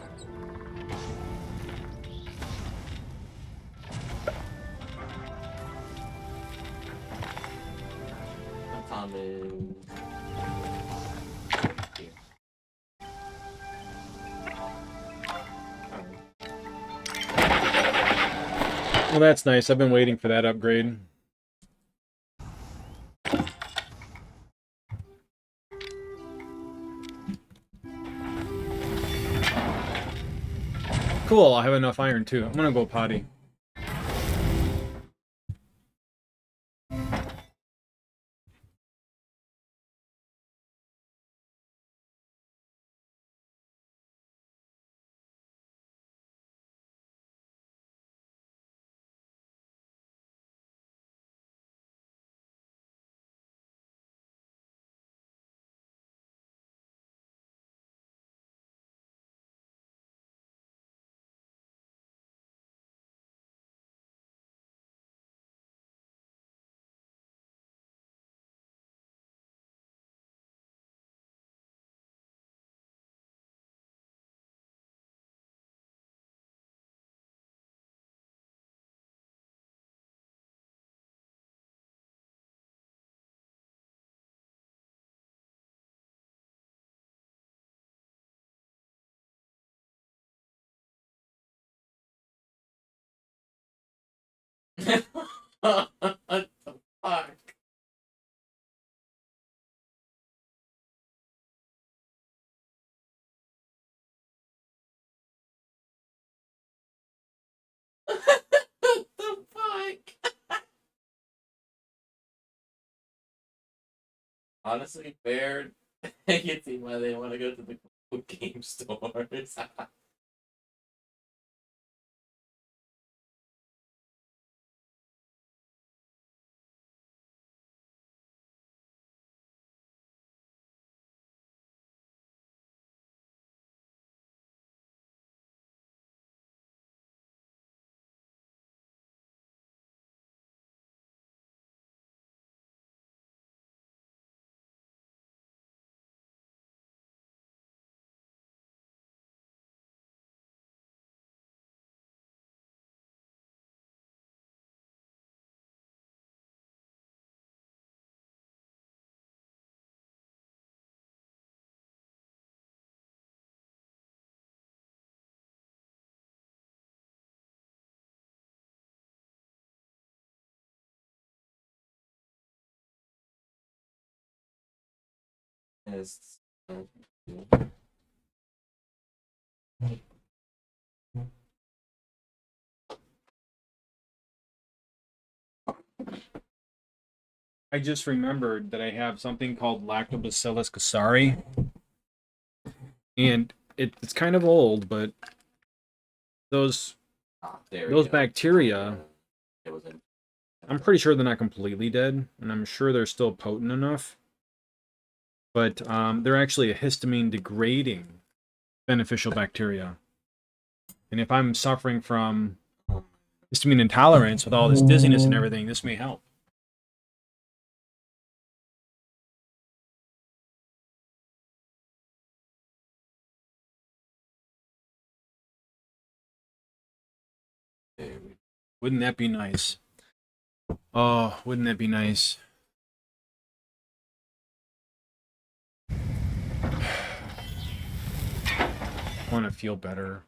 Tom is here. Alright. Well, that's nice. I've been waiting for that upgrade. Cool, I have enough iron too. I'm gonna go potty. What the fuck? What the fuck? Honestly, fair. I can see why they want to go to the game stores. Yes. I just remembered that I have something called Lactobacillus casari, and it's kind of old, but those There we those go. bacteria, It was in. I'm pretty sure they're not completely dead, and I'm sure they're still potent enough. But they're actually a histamine degrading beneficial bacteria. And if I'm suffering from histamine intolerance with all this dizziness and everything, this may help. Wouldn't that be nice? Oh, wouldn't that be nice? I want to feel better.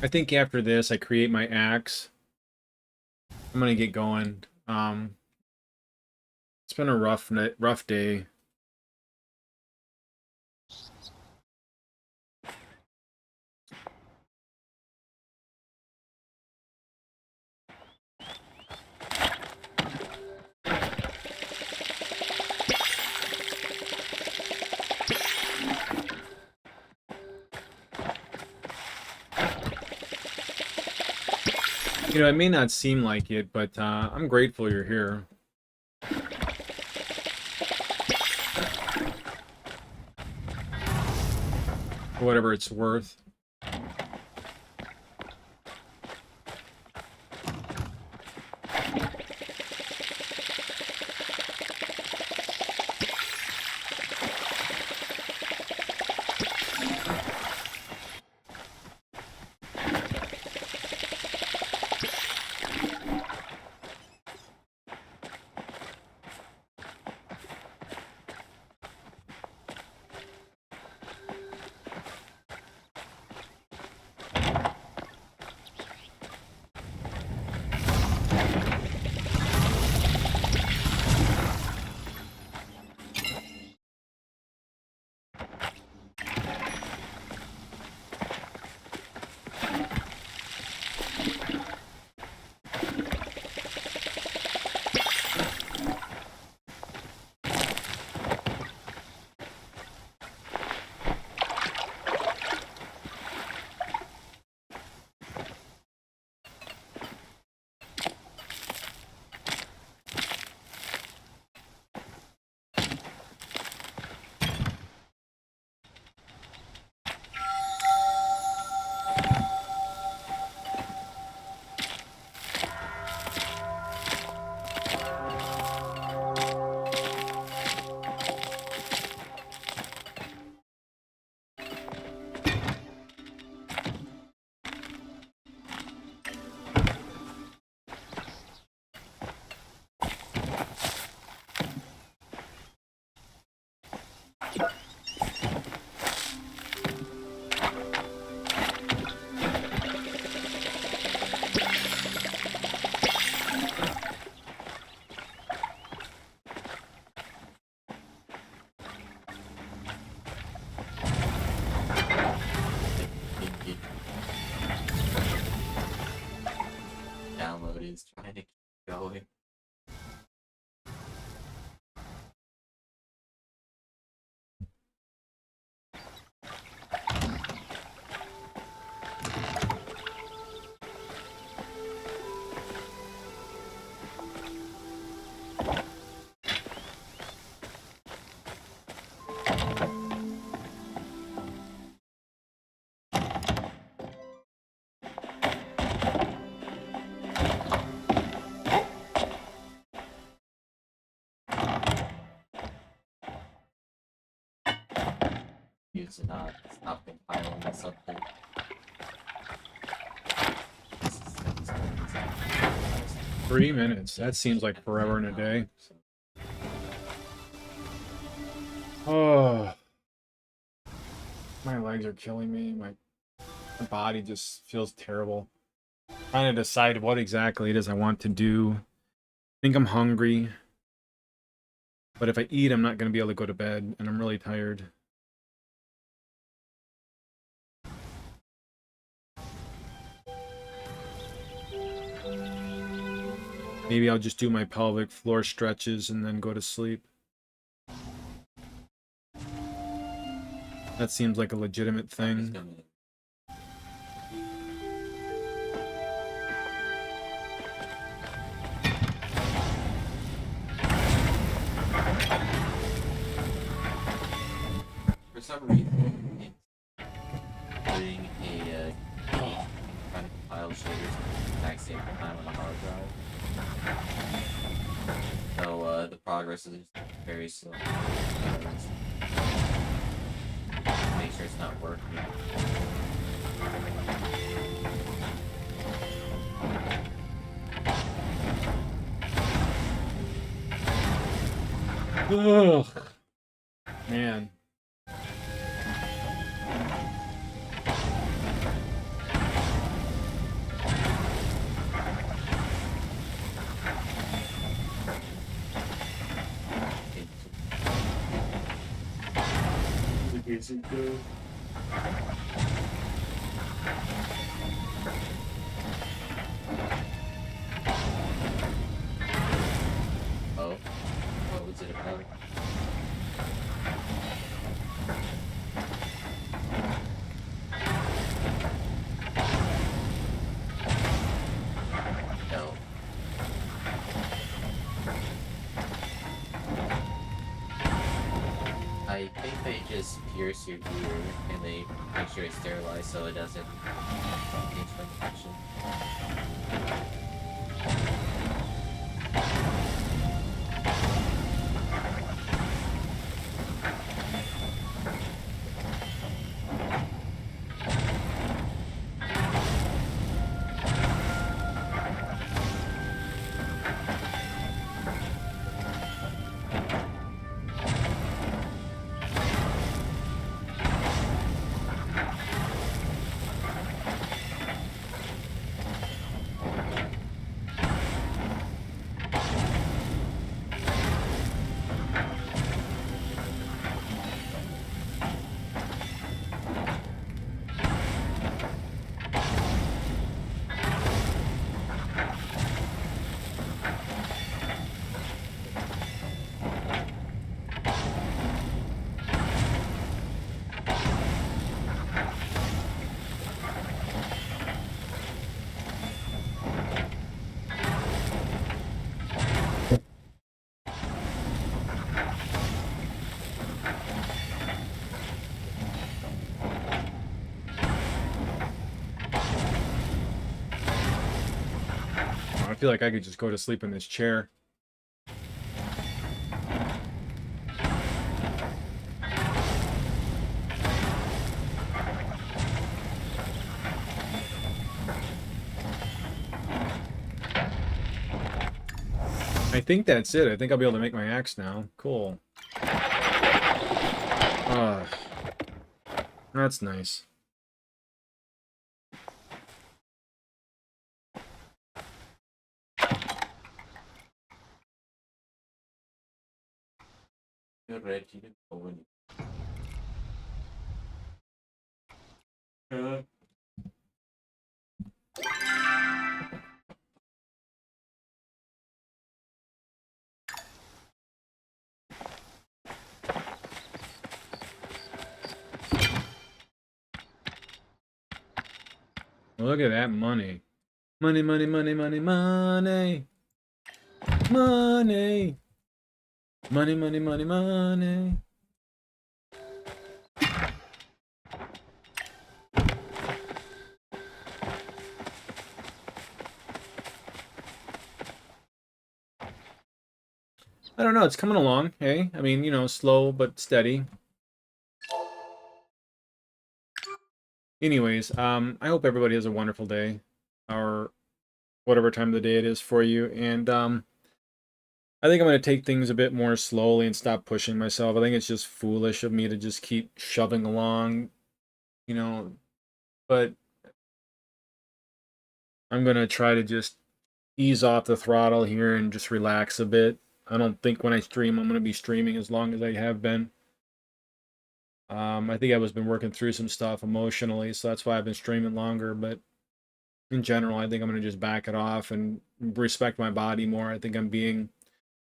I think after this, I create my axe. I'm gonna get going. It's been a rough day. You know, it may not seem like it, but I'm grateful you're here. For whatever it's worth. use to not stop compiling or something. This is- this is- 3 minutes. That seems like forever in a day. Oh, my legs are killing me. My body just feels terrible. Trying to decide what exactly it is I want to do. I think I'm hungry. But if I eat, I'm not going to be able to go to bed, and I'm really tired. Maybe I'll just do my pelvic floor stretches and then go to sleep. That seems like a legitimate I'm just thing. gonna- For some reason, it's doing a key trying to compile shaders at the exact same time on the hard drive. So the progress is very slow. Make sure it's not working. Ugh. Man. Oh, what was it about? No. I think they just pierce your gear and they make sure it's sterilized so it doesn't change for infection. I feel like I could just go to sleep in this chair. I think that's it. I think I'll be able to make my axe now. Cool. That's nice. You're ready to go when Look at that money. Money, money, money, money, money. Money. Money, money, money, money. I don't know, it's coming along, hey? I mean, you know, slow but steady. anyways, I hope everybody has a wonderful day, or whatever time of the day it is for you. And I think I'm going to take things a bit more slowly and stop pushing myself. I think it's just foolish of me to just keep shoving along, you know, but I'm going to try to just ease off the throttle here and just relax a bit. I don't think when I stream, I'm going to be streaming as long as I have been. I think I was been working through some stuff emotionally, so that's why I've been streaming longer. But in general, I think I'm going to just back it off and respect my body more. I think I'm being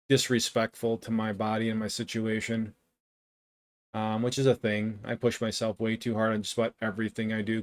disrespectful to my body and my situation, which is a thing. I push myself way too hard on just about everything I do